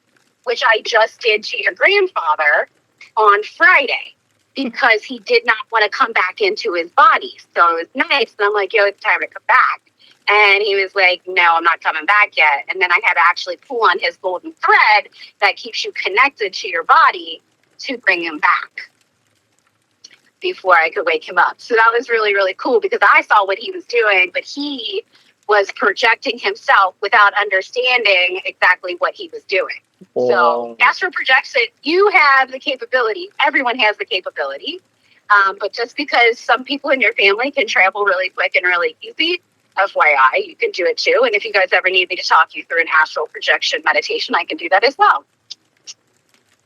which I just did to your grandfather on Friday because he did not want to come back into his body. So it was nice. And I'm like, yo, it's time to come back. And he was like, no, I'm not coming back yet. And then I had to actually pull on his golden thread that keeps you connected to your body to bring him back before I could wake him up. So that was really, really cool because I saw what he was doing, but he was projecting himself without understanding exactly what he was doing. So astral projection, you have the capability. Everyone has the capability. But just because some people in your family can travel really quick and really easy, FYI, you can do it too. And if you guys ever need me to talk you through an astral projection meditation, I can do that as well.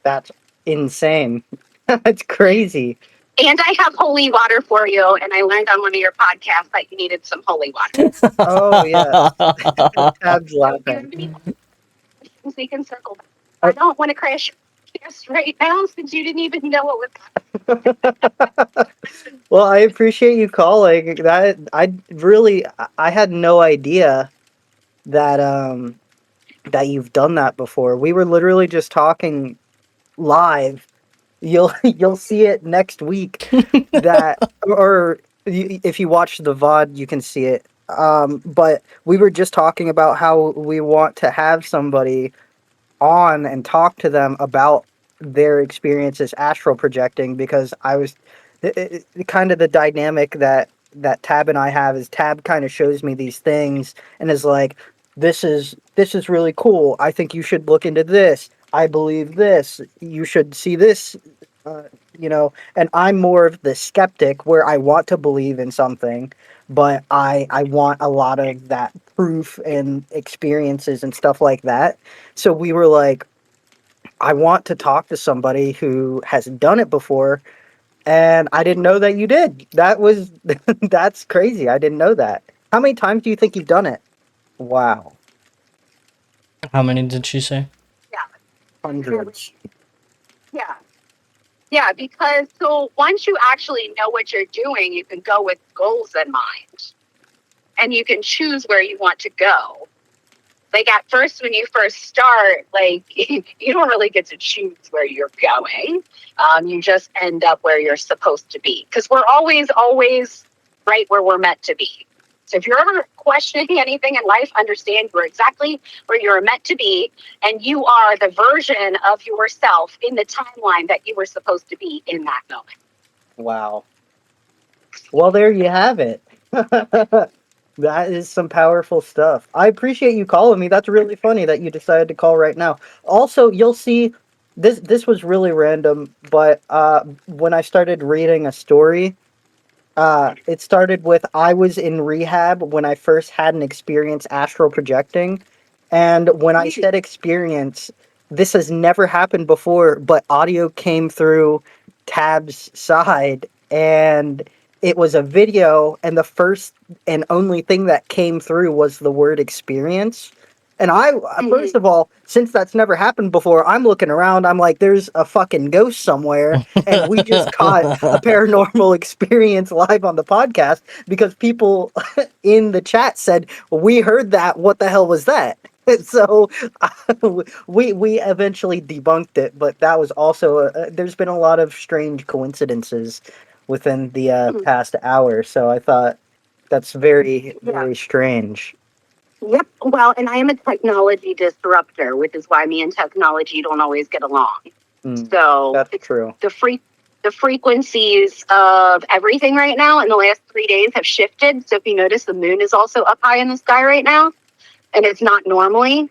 That's insane. That's crazy. And I have holy water for you. And I learned on one of your podcasts that you needed some holy water. Oh, yeah. Tab's laughing. So you can circle back. I don't want to crash your podcast right now since you didn't even know what was happening. Well, I appreciate you calling. I had no idea that that you've done that before. We were literally just talking live. You'll see it next week. If you watch the VOD, you can see it. But we were just talking about how we want to have somebody on and talk to them about their experiences astral projecting, because I was kind of the dynamic that Tab and I have is Tab kind of shows me these things and is like, this is really cool. I think you should look into this. I believe this. You should see this. And I'm more of the skeptic where I want to believe in something, but I want a lot of that proof and experiences and stuff like that. So we were like, I want to talk to somebody who has done it before, and I didn't know that you did. That's crazy. I didn't know that. How many times do you think you've done it? Wow. How many did she say? Yeah. Hundreds. Yeah. Yeah, because so once you actually know what you're doing, you can go with goals in mind. And you can choose where you want to go. Like at first, when you first start, like you don't really get to choose where you're going. You just end up where you're supposed to be. Because we're always right where we're meant to be. So if you're ever questioning anything in life, understand you're exactly where you're meant to be. And you are the version of yourself in the timeline that you were supposed to be in that moment. Wow. Well, there you have it. That is some powerful stuff. I appreciate you calling me. That's really funny that you decided to call right now. Also, you'll see this was really random, but when I started reading a story, it started with I was in rehab when I first had an experience astral projecting. And when I said experience, this has never happened before, but audio came through Tab's side, and it was a video, and the first and only thing that came through was the word experience. And first of all, since that's never happened before, I'm looking around. I'm like, there's a fucking ghost somewhere. And we just caught a paranormal experience live on the podcast because people in the chat said, we heard that. What the hell was that? So we eventually debunked it. But that was also, there's been a lot of strange coincidences within the past hour. So I thought that's very, very strange. Yep. Well, and I am a technology disruptor, which is why me and technology don't always get along. So that's true. The frequencies of everything right now in the last 3 days have shifted. So if you notice, the moon is also up high in the sky right now, and it's not normally.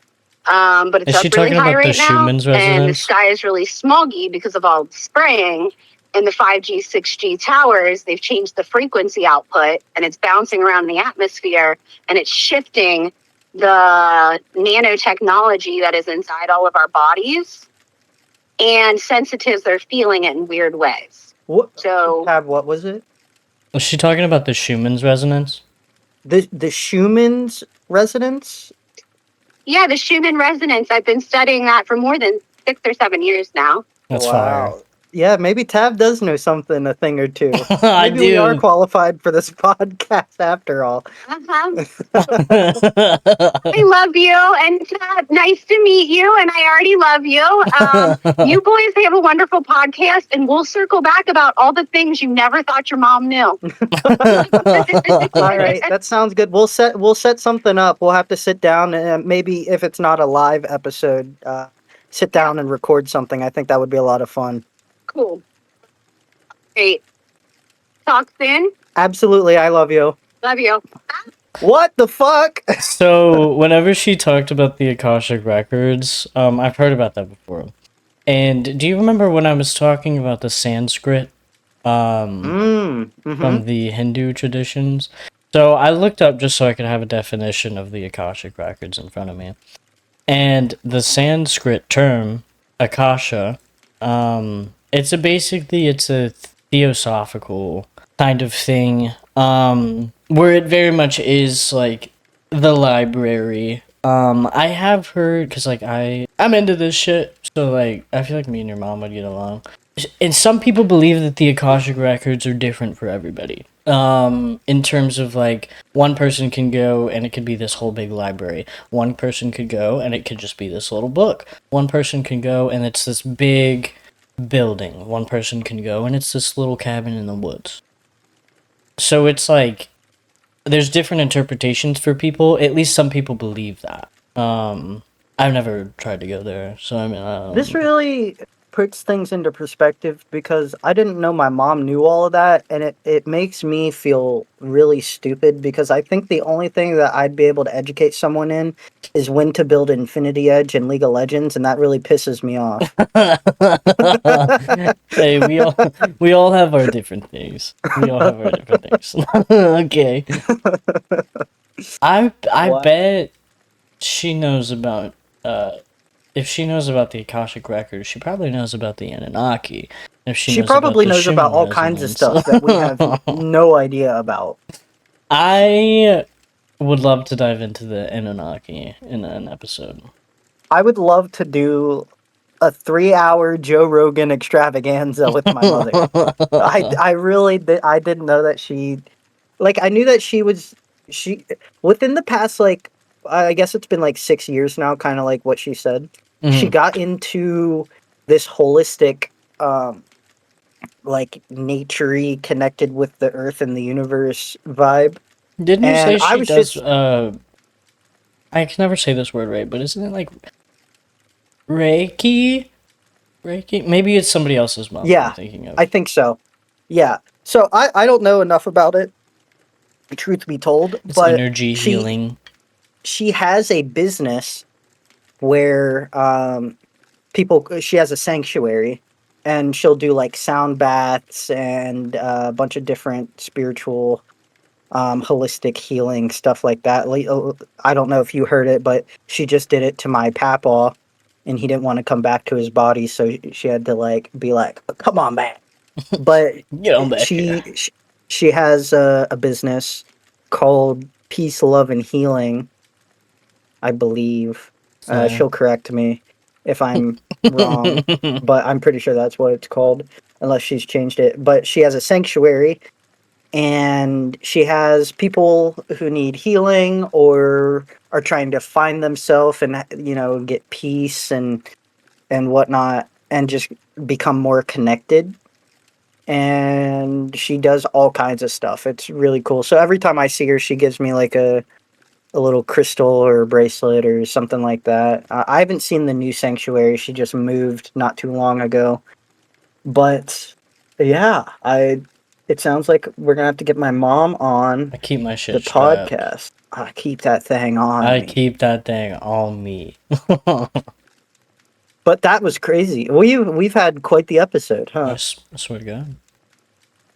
But it's Is she up really talking high about the right now, Schumann's and the resonance? sky is really smoggy because of all the spraying. And the 5G, 6G towers, they've changed the frequency output, and it's bouncing around the atmosphere, and it's shifting the nanotechnology that is inside all of our bodies, and sensitives are feeling it in weird ways. What? So, Tab, what was it? Was she talking about the Schumann's resonance? The Schumann's resonance? yeah, the Schumann resonance, I've been studying that for more than 6 or 7 years now. That's fire. Yeah, maybe Tab does know something, a thing or two. I Maybe we are do. qualified for this podcast after all. Uh-huh. I love you, and nice to meet you, and I already love you. You boys have a wonderful podcast, and we'll circle back about all the things you never thought your mom knew. All right, that sounds good. We'll set something up. We'll have to sit down and maybe if it's not a live episode, sit down and record something. I think that would be a lot of fun. Cool. Great. Talk soon. Absolutely, I love you. Love you. What the fuck? So, whenever she talked about the Akashic Records, I've heard about that before. And do you remember when I was talking about the Sanskrit from the Hindu traditions? So, I looked up just so I could have a definition of the Akashic Records in front of me. And the Sanskrit term, Akasha, it's a theosophical kind of thing, where it very much is like the library. I have heard, because like I'm into this shit, so like I feel like me and your mom would get along. And some people believe that the Akashic records are different for everybody. In terms of like one person can go and it could be this whole big library. One person could go and it could just be this little book. One person can go and it's this big building. One person can go and it's this little cabin in the woods. So it's like there's different interpretations for people. At least some people believe that. I've never tried to go there, so I mean, This really puts things into perspective because I didn't know my mom knew all of that, and it makes me feel really stupid because I think the only thing that I'd be able to educate someone in is when to build Infinity Edge and League of Legends, and that really pisses me off. Hey, we all have our different things. We all have our different things. Okay. I What? bet she knows about if she knows about the Akashic records, she probably knows about the Anunnaki. If She knows probably about the knows about Schumann all kinds of resonance. stuff that we have no idea about. I would love to dive into the Anunnaki in an episode. I would love to do a 3-hour Joe Rogan extravaganza with my mother. I really did. I didn't know that she, like, I knew that she within the past, like, I guess it's been like 6 years now, kind of like what she said. She Mhm. got into this holistic, like, naturey, connected with the earth and the universe vibe. Didn't you And say I she was does just, I can never say this word right, but isn't it like Reiki? Reiki? Maybe it's somebody else's mom yeah, I'm thinking of. I think so. Yeah. So I don't know enough about it, truth be told, It's but energy healing. she has a business where she has a sanctuary and she'll do like sound baths and a bunch of different spiritual holistic healing stuff like that. I don't know if you heard it, but she just did it to my papaw and he didn't want to come back to his body, so she had to like be like, come on back. But Get on back she here. she, she has a business called Peace, Love, and Healing, I believe. So. She'll correct me if I'm wrong, but I'm pretty sure that's what it's called, unless she's changed it. But she has a sanctuary, and she has people who need healing or are trying to find themselves and get peace and whatnot, and just become more connected. And she does all kinds of stuff. It's really cool. So every time I see her, she gives me like a little crystal or a bracelet or something like that. I haven't seen the new sanctuary. She just moved not too long ago. But yeah, It sounds like we're gonna have to get my mom on I keep my the shit strapped. podcast. I keep that thing on I me. keep that thing on me. But that was crazy. We've had quite the episode, huh? I swear to God.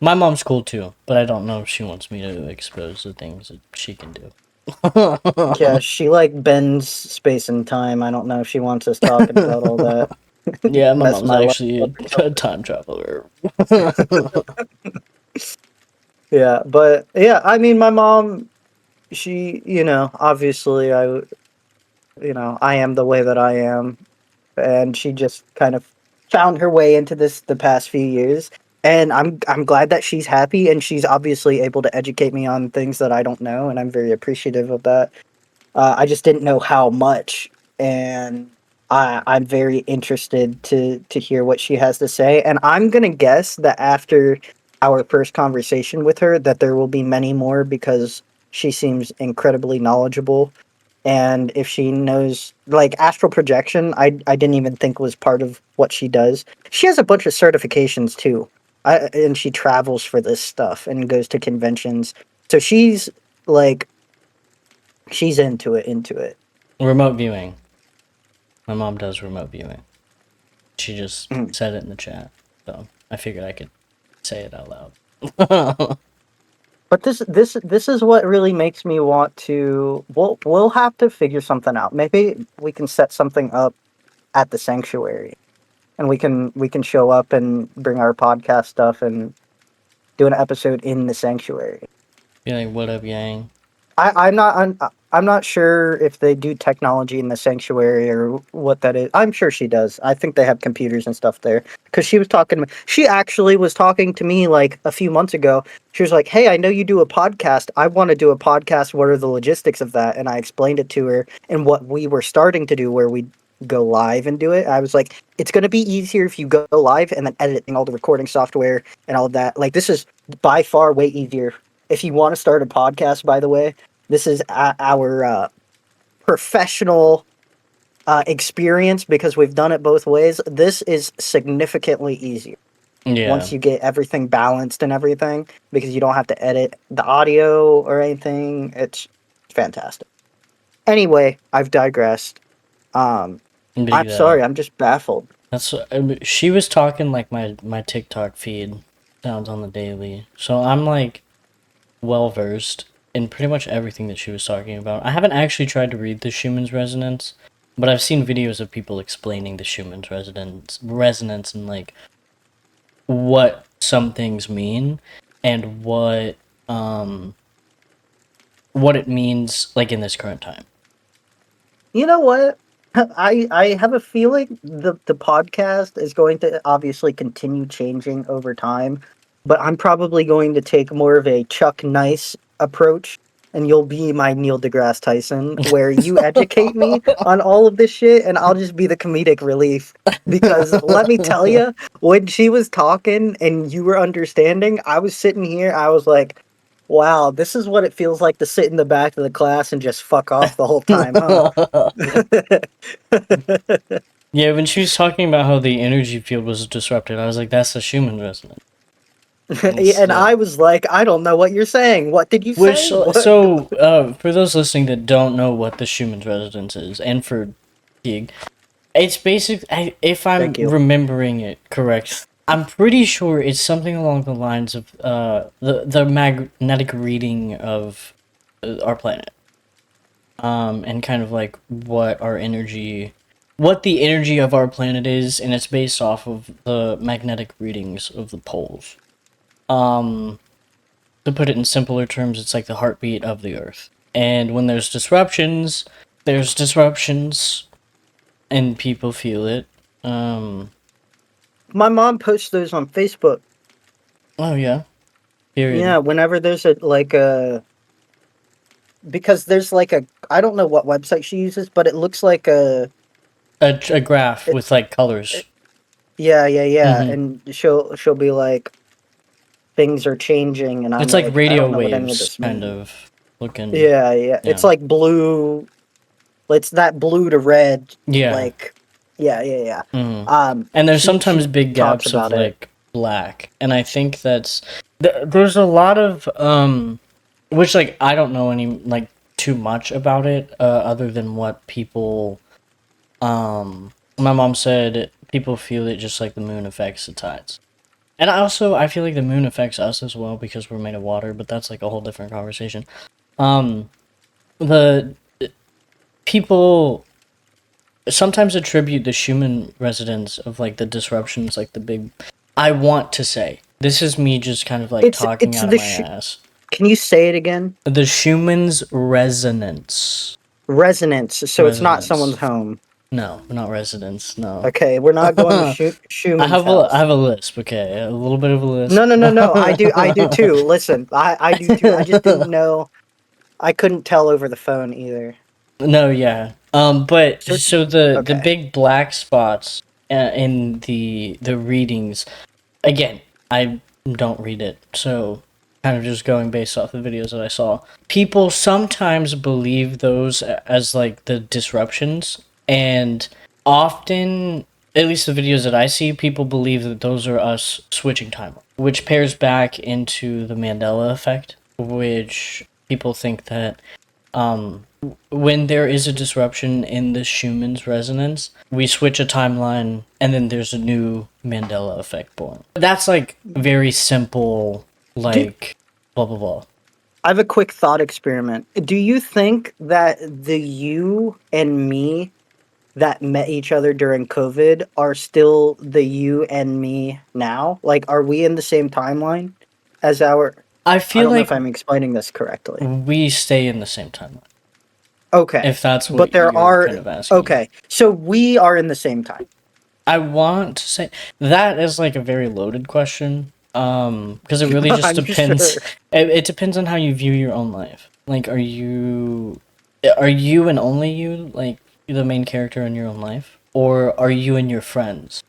My mom's cool too, but I don't know if she wants me to expose the things that she can do. Yeah, she like bends space and time. I don't know if she wants us talking about all that. Yeah, my Messing mom's our life actually up. a time traveler. Yeah, but yeah, I mean, my mom, she, obviously, I am the way that I am, and she just kind of found her way into this the past few years, and I'm glad that she's happy, and she's obviously able to educate me on things that I don't know, and I'm very appreciative of that. I just didn't know how much, and I'm very interested to hear what she has to say. And I'm gonna guess that after our first conversation with her, that there will be many more because she seems incredibly knowledgeable. And if she knows, like astral projection, I didn't even think was part of what she does. She has a bunch of certifications too, and she travels for this stuff and goes to conventions. So she's like she's into it. Remote viewing. My mom does remote viewing. She just Mhm. said it in the chat, so I figured I could say it out loud. But this is what really makes me want to. We'll have to figure something out. Maybe we can set something up at the sanctuary, and we can show up and bring our podcast stuff and do an episode in the sanctuary. Be like, what up, Yang? I'm not sure if they do technology in the sanctuary or what that is. I'm sure she does. I think they have computers and stuff there. Because she actually was talking to me like a few months ago. She was like, "Hey, I know you do a podcast. I want to do a podcast. What are the logistics of that?" And I explained it to her and what we were starting to do, where we go live and do it. I was like, "It's going to be easier if you go live and then editing all the recording software and all of that. Like this is by far way easier. If you want to start a podcast, by the way." This is our professional experience because we've done it both ways. This is significantly easier Yeah. once you get everything balanced and everything because you don't have to edit the audio or anything. It's fantastic. Anyway, I've digressed. Um, Big I'm that. sorry, I'm just baffled. She was talking like my TikTok feed sounds on the daily, so I'm like well versed in pretty much everything that she was talking about. I haven't actually tried to read the Schumann's resonance, but I've seen videos of people explaining the Schumann's resonance and like what some things mean and what it means like in this current time. You know what? I have a feeling the podcast is going to obviously continue changing over time, but I'm probably going to take more of a Chuck Nice approach, and you'll be my Neil deGrasse Tyson, where you educate me on all of this shit, and I'll just be the comedic relief. Because let me tell you, when she was talking and you were understanding, I was sitting here, I was like, wow, this is what it feels like to sit in the back of the class and just fuck off the whole time, huh? Yeah, when she was talking about how the energy field was disrupted, I was like, that's the Schumann resonance. It's And like, I was like, I don't know what you're saying. What did you which say? What? for those listening that don't know what the Schumann's resonance is, and for Keeg, it's if I'm Thank you. remembering it correct, I'm pretty sure it's something along the lines of the magnetic reading of our planet, and kind of like what the energy of our planet is, and it's based off of the magnetic readings of the poles. To put it in simpler terms, it's like the heartbeat of the Earth. And when there's disruptions, and people feel it. My mom posts those on Facebook. Oh yeah. Period. Yeah, whenever there's a because there's like a I don't know what website she uses, but it looks like A graph it, with like colors. yeah, Mm-hmm. and she'll be like things are changing, and I'm It's like like, I radio don't know what any of waves, this kind means. of looking. Yeah, Yeah. it's like blue. It's that blue to red, Yeah. like, yeah. Mm. Um, And there's she sometimes big talks gaps of about it. like black, and I think there's a lot of which like I don't know any like too much about it other than what people my mom said people feel it just like the moon affects the tides. And I feel like the moon affects us as well because we're made of water, but that's like a whole different conversation. Um the people sometimes attribute the Schumann resonance of like the disruptions, like the big. I want to say this is me just kind of like talking It's out of the my ass. Can you say it again? The Schumann's resonance. Resonance. So it's not someone's Resonance. home. No, not residence. No. Okay, we're not going to Schumann's I house. have a lisp. Okay, a little bit of a lisp. No. I do too. Listen, I do too. I just didn't know. I couldn't tell over the phone either. No, yeah. But So, so the okay. big black spots in the readings. Again, I don't read it, so kind of just going based off the videos that I saw. People sometimes believe those as like the disruptions, and often, at least the videos that I see, people believe that those are us switching timeline, which pairs back into the Mandela effect, which people think that when there is a disruption in the Schumann's resonance, we switch a timeline and then there's a new Mandela effect born. That's like very simple, like blah blah blah. I have a quick thought experiment. Do you think that the you and me that met each other during COVID are still the you and me now? Like, are we in the same timeline as our? I I feel don't know like if I'm explaining this correctly. we stay in the same timeline. Okay, If that's but what there you're are. kind of asking. Okay, so we are in the same time. I want to say that is like a very loaded question. Because it really just I'm depends. sure. It depends on how you view your own life. Like, are you and only you like the main character in your own life, or are you and your friends?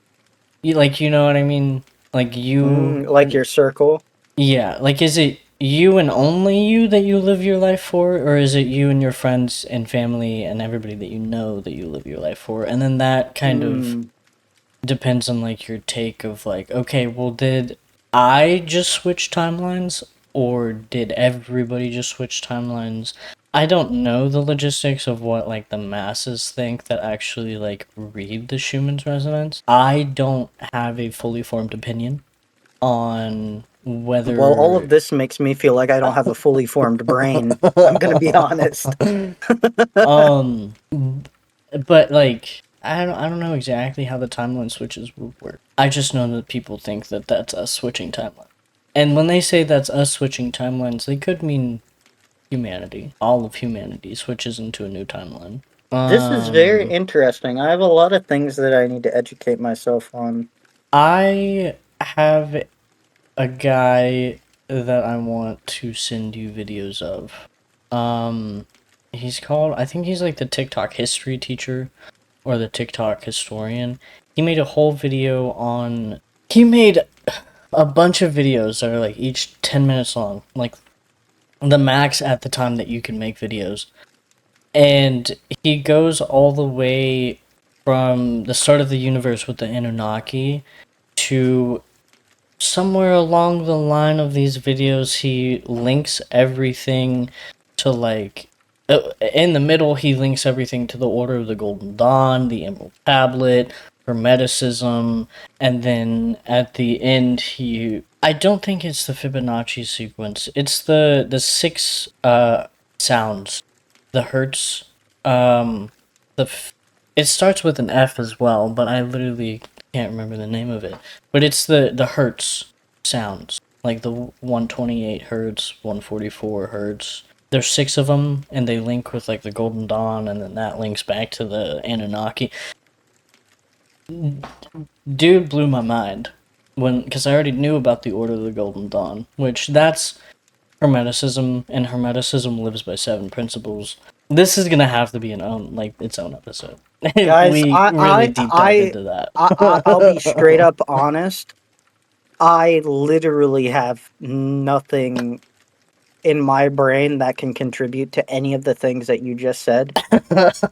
You know what I mean? Like you, Like your circle. yeah. Like, is it you and only you that you live your life for, or is it you and your friends and family and everybody that you know that you live your life for? And then that kind of depends on like your take of like, okay, well, did I just switch timelines or did everybody just switch timelines? I don't know the logistics of what like the masses think that actually like read the Schumann's resonance. I don't have a fully formed opinion on whether Well, all of this makes me feel like I don't have a fully formed brain. I'm gonna be honest. um but like I don't know exactly how the timeline switches would work. I just know that people think that that's us switching timelines. And when they say that's us switching timelines, they could mean humanity. All of humanity switches into a new timeline. This is very interesting. I have a lot of things that I need to educate myself on. I have a guy that I want to send you videos of. He's called, I think he's like the TikTok history teacher or the TikTok historian. He made a whole video on. He made a bunch of videos that are like each 10 minutes long, like the max at the time that you can make videos. And he goes all the way from the start of the universe with the Anunnaki to somewhere along the line of these videos, he links everything to like. In the middle, he links everything to the Order of the Golden Dawn, the Emerald Tablet, Hermeticism, and then at the end, he. I don't think it's the Fibonacci sequence. It's the six sounds, the hertz. It starts with an F as well, but I literally can't remember the name of it. But it's the hertz sounds, like the 128 hertz, 144 hertz. There's six of them, and they link with like the Golden Dawn, and then that links back to the Anunnaki. Dude blew my mind because I already knew about the Order of the Golden Dawn, which that's Hermeticism, and Hermeticism lives by 7 principles. This is gonna have to be its own episode. Guys, We really deep dive into that. I'll be straight up honest. I literally have nothing in my brain that can contribute to any of the things that you just said.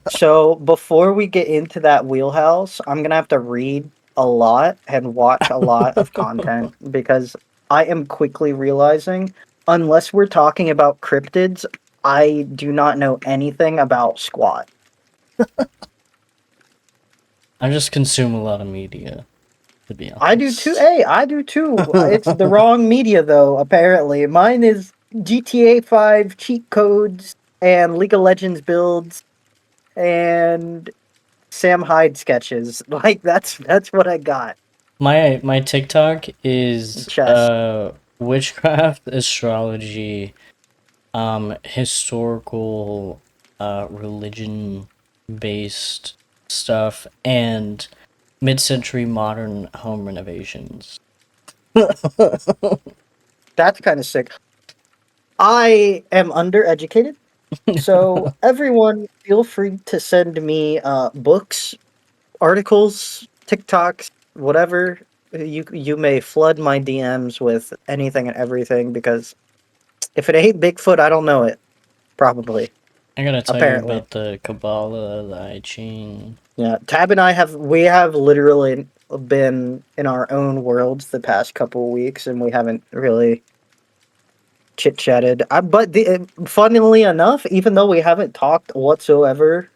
So before we get into that wheelhouse, I'm gonna have to read a lot and watch a lot of content because I am quickly realizing, unless we're talking about cryptids, I do not know anything about squat. I just consume a lot of media, to be honest. I do too. Hey, I do too. It's the wrong media though, apparently. Mine is GTA 5 cheat codes and League of Legends builds and Sam Hyde sketches. Like that's what I got. My TikTok is Chess. witchcraft, astrology, historical, religion based stuff, and mid-century modern home renovations. That's kind of sick. I am undereducated, so everyone feel free to send me books, articles, TikToks, whatever. You may flood my DMs with anything and everything because if it ain't Bigfoot, I don't know it. Probably. I gotta tell you Apparently. about the Kabbalah, the I Ching. Yeah. Tab and I have literally been in our own worlds the past couple of weeks and we haven't really chit chatted. Funnily enough, even though we haven't talked whatsoever,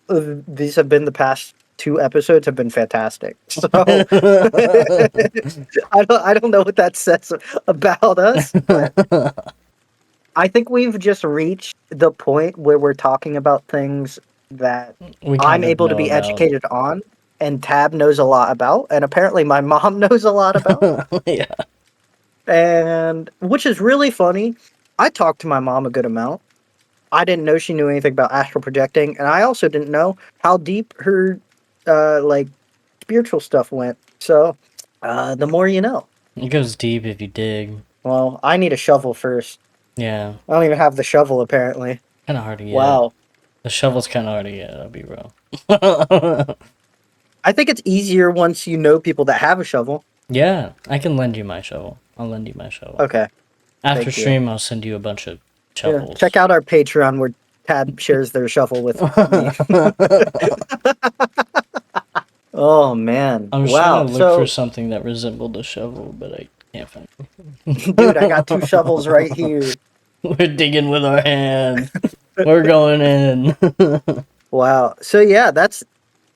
these have been the past 2 episodes have been fantastic. So I don't know what that says about us, but I think we've just reached the point where we're talking about things that We I'm kind of able to know be about. educated on, and Tab knows a lot about, and apparently my mom knows a lot about. Yeah. And which is really funny. I talked to my mom a good amount. I didn't know she knew anything about astral projecting, and I also didn't know how deep her like spiritual stuff went. So the more you know. It goes deep if you dig. Well, I need a shovel first. Yeah. I don't even have the shovel apparently. Kind of hard to get. Wow. The shovel's kind of hard to get, I'll be real. I think it's easier once you know people that have a shovel. Yeah, I can lend you my shovel. I'll lend you my shovel. Okay. After thank you. stream, I'll send you a bunch of shovels. Yeah, check out our Patreon where Tab shares their shovel with me. Oh man! I was Wow. trying to look for something that resembled a shovel, but I can't find it. Dude, I got 2 shovels right here. We're digging with our hands. We're going in. Wow. So yeah, that's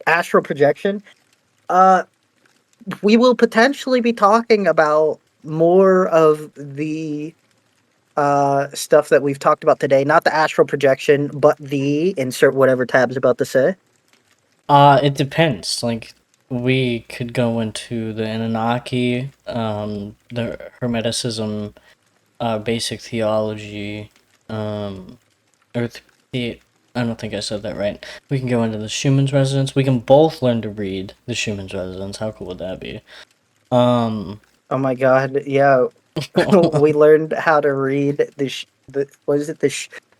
astral projection. We will potentially be talking about more of the stuff that we've talked about today. Not the astral projection, but the insert whatever Tab's about to say. It depends. Like, we could go into the Anunnaki, the Hermeticism, basic theology, Earth. I don't think I said that right. We can go into the Schumann's resonance. We can both learn to read the Schumann's resonance. How cool would that be? Oh my god! Yeah, we learned how to read what is it? The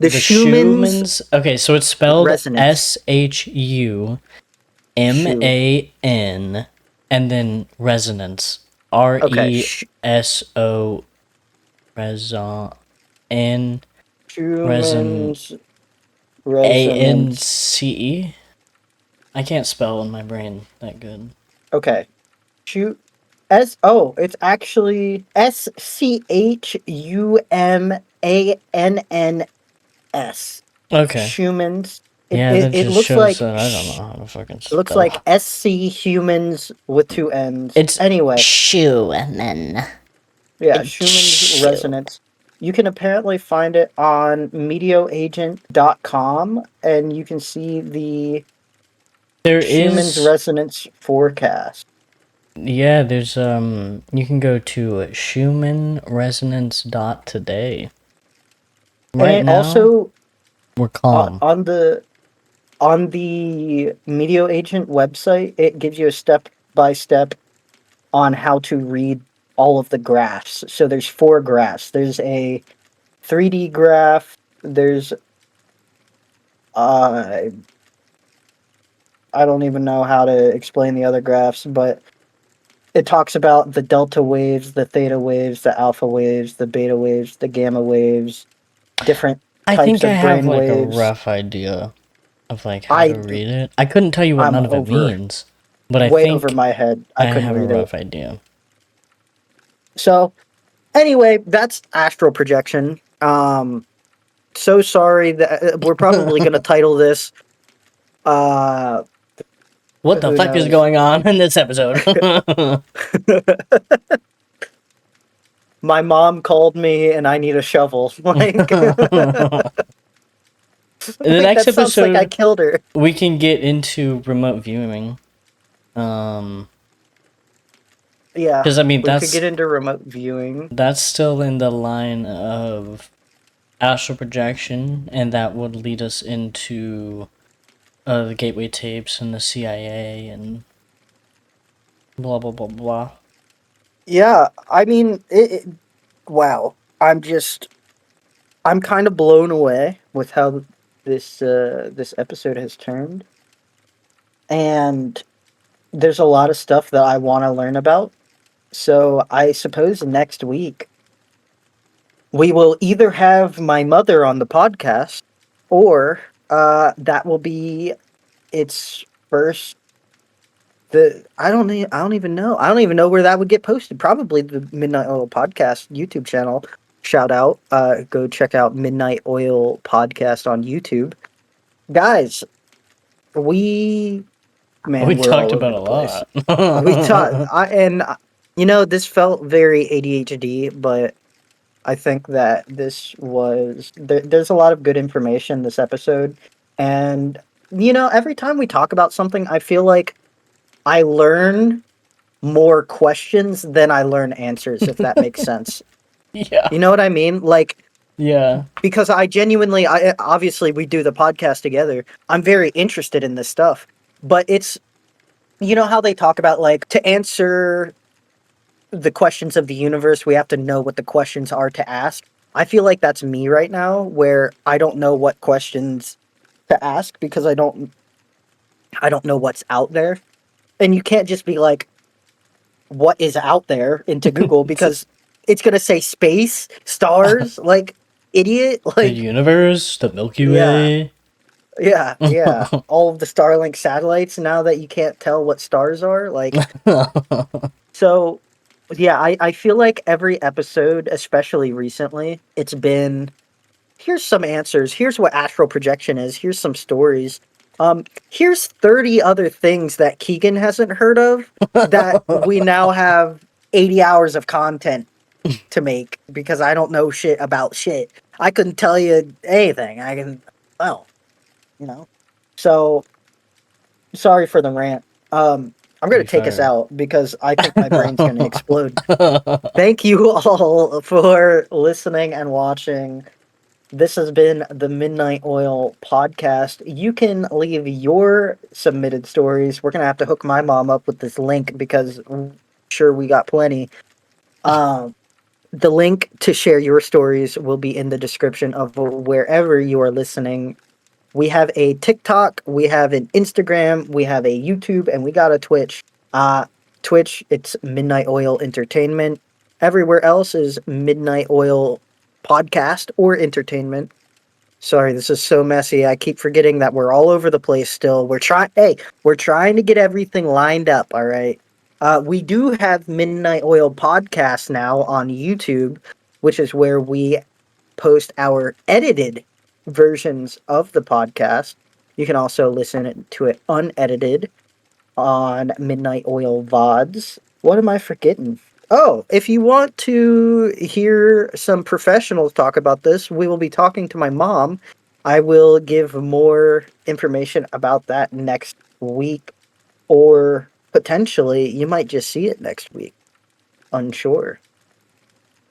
Schumann's. Okay, so it's spelled resonance. SHUMAN, and then resonance. RESO reson Schumann's resonance. ANCE. I can't spell in my brain that good. Okay. It's actually SCHUMANNS. Okay. Schumann's. It looks shows like that I don't know how to fucking spell. It looks like SC humans with 2 N's. It's anyway. Schumann. Yeah, Schumann's resonance. You can apparently find it on medioagent.com, and you can see the Schumann's resonance forecast. Yeah, there's you can go to schumannresonance.today. Right now, also we're calm. On the Medio Agent website, it gives you a step by step on how to read all of the graphs. So there's 4 graphs. There's a 3D graph. There's I don't even know how to explain the other graphs, but it talks about the delta waves, the theta waves, the alpha waves, the beta waves, the gamma waves, different types of brain waves. A rough idea of like how to read it. I couldn't tell you what none of it means. But I way over think my head. I I couldn't have a read it. rough idea. So anyway, that's astral projection. So sorry that we're probably gonna title this. Uh, What the who fuck is knows? going on in this episode? My mom called me and I need a shovel. Like, In the like next that sounds like I episode, killed her. we can get into remote viewing. Um, Yeah, because I mean we could get into remote viewing. that's still in the line of astral projection, and that would lead us into the gateway tapes and the CIA and blah blah blah blah. Yeah, I mean, wow. I'm kind of blown away with how this episode has turned, and there's a lot of stuff that I want to learn about. So I suppose next week we will either have my mother on the podcast, or that will be its first. I don't even know. I don't even know where that would get posted. Probably the Midnight Oil Podcast YouTube channel. Shout out. Go check out Midnight Oil Podcast on YouTube. Guys, we We we're talked all over about a the place. We lot. taught you know, this felt very ADHD, but I think that there's a lot of good information this episode, and you know, every time we talk about something, I feel like I learn more questions than I learn answers, if that makes sense. Yeah. You know what I mean? Like, Yeah. because I genuinely, I obviously we do the podcast together. I'm very interested in this stuff, but it's, you know how they talk about, like, to answer the questions of the universe, we have to know what the questions are to ask. I feel like that's me right now, where I don't know what questions to ask because I don't know what's out there. And you can't just be like, what is out there into Google, because it's gonna say space, stars, like, idiot. The Like, universe, the Milky yeah, Way. yeah. All of the Starlink satellites, now that you can't tell what stars are, like, so yeah, I feel like every episode, especially recently, it's been, here's some answers, here's what astral projection is, here's some stories. Here's 30 other things that Keegan hasn't heard of that we now have 80 hours of content to make, because I don't know shit about shit. I couldn't tell you anything. Well, you know. So, sorry for the rant. I'm going Be to take us fair. out because I think my brain's going to explode. Thank you all for listening and watching. This has been the Midnight Oil Podcast. You can leave your submitted stories. We're gonna have to hook my mom up with this link, because I'm sure we got plenty. Um, the link to share your stories will be in the description of wherever you are listening. We have a TikTok, we have an Instagram, we have a YouTube, and we got a Twitch. Twitch, it's Midnight Oil Entertainment. Everywhere else is Midnight Oil Podcast or Entertainment. Sorry, this is so messy. I keep forgetting that we're all over the place still. We're trying to get everything lined up, all right? We do have Midnight Oil Podcast now on YouTube, which is where we post our edited versions of the podcast. You can also listen to it unedited on Midnight Oil VODs. What am I forgetting? Oh, if you want to hear some professionals talk about this, we will be talking to my mom. I will give more information about that next week, or potentially you might just see it next week. Unsure.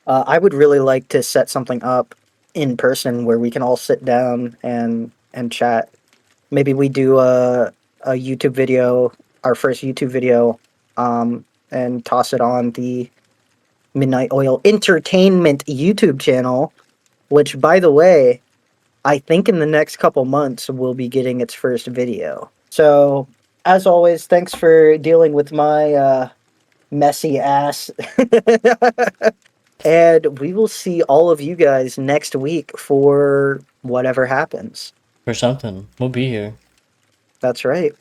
I would really like to set something up in person where we can all sit down and chat. Maybe we do a YouTube video, our first YouTube video, and toss it on the Midnight Oil Entertainment YouTube channel, which, by the way, I think in the next couple months will be getting its first video. So, as always, thanks for dealing with my messy ass. And we will see all of you guys next week for whatever happens. For something. We'll be here. That's right.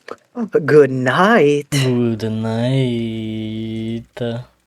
Good night. Good night.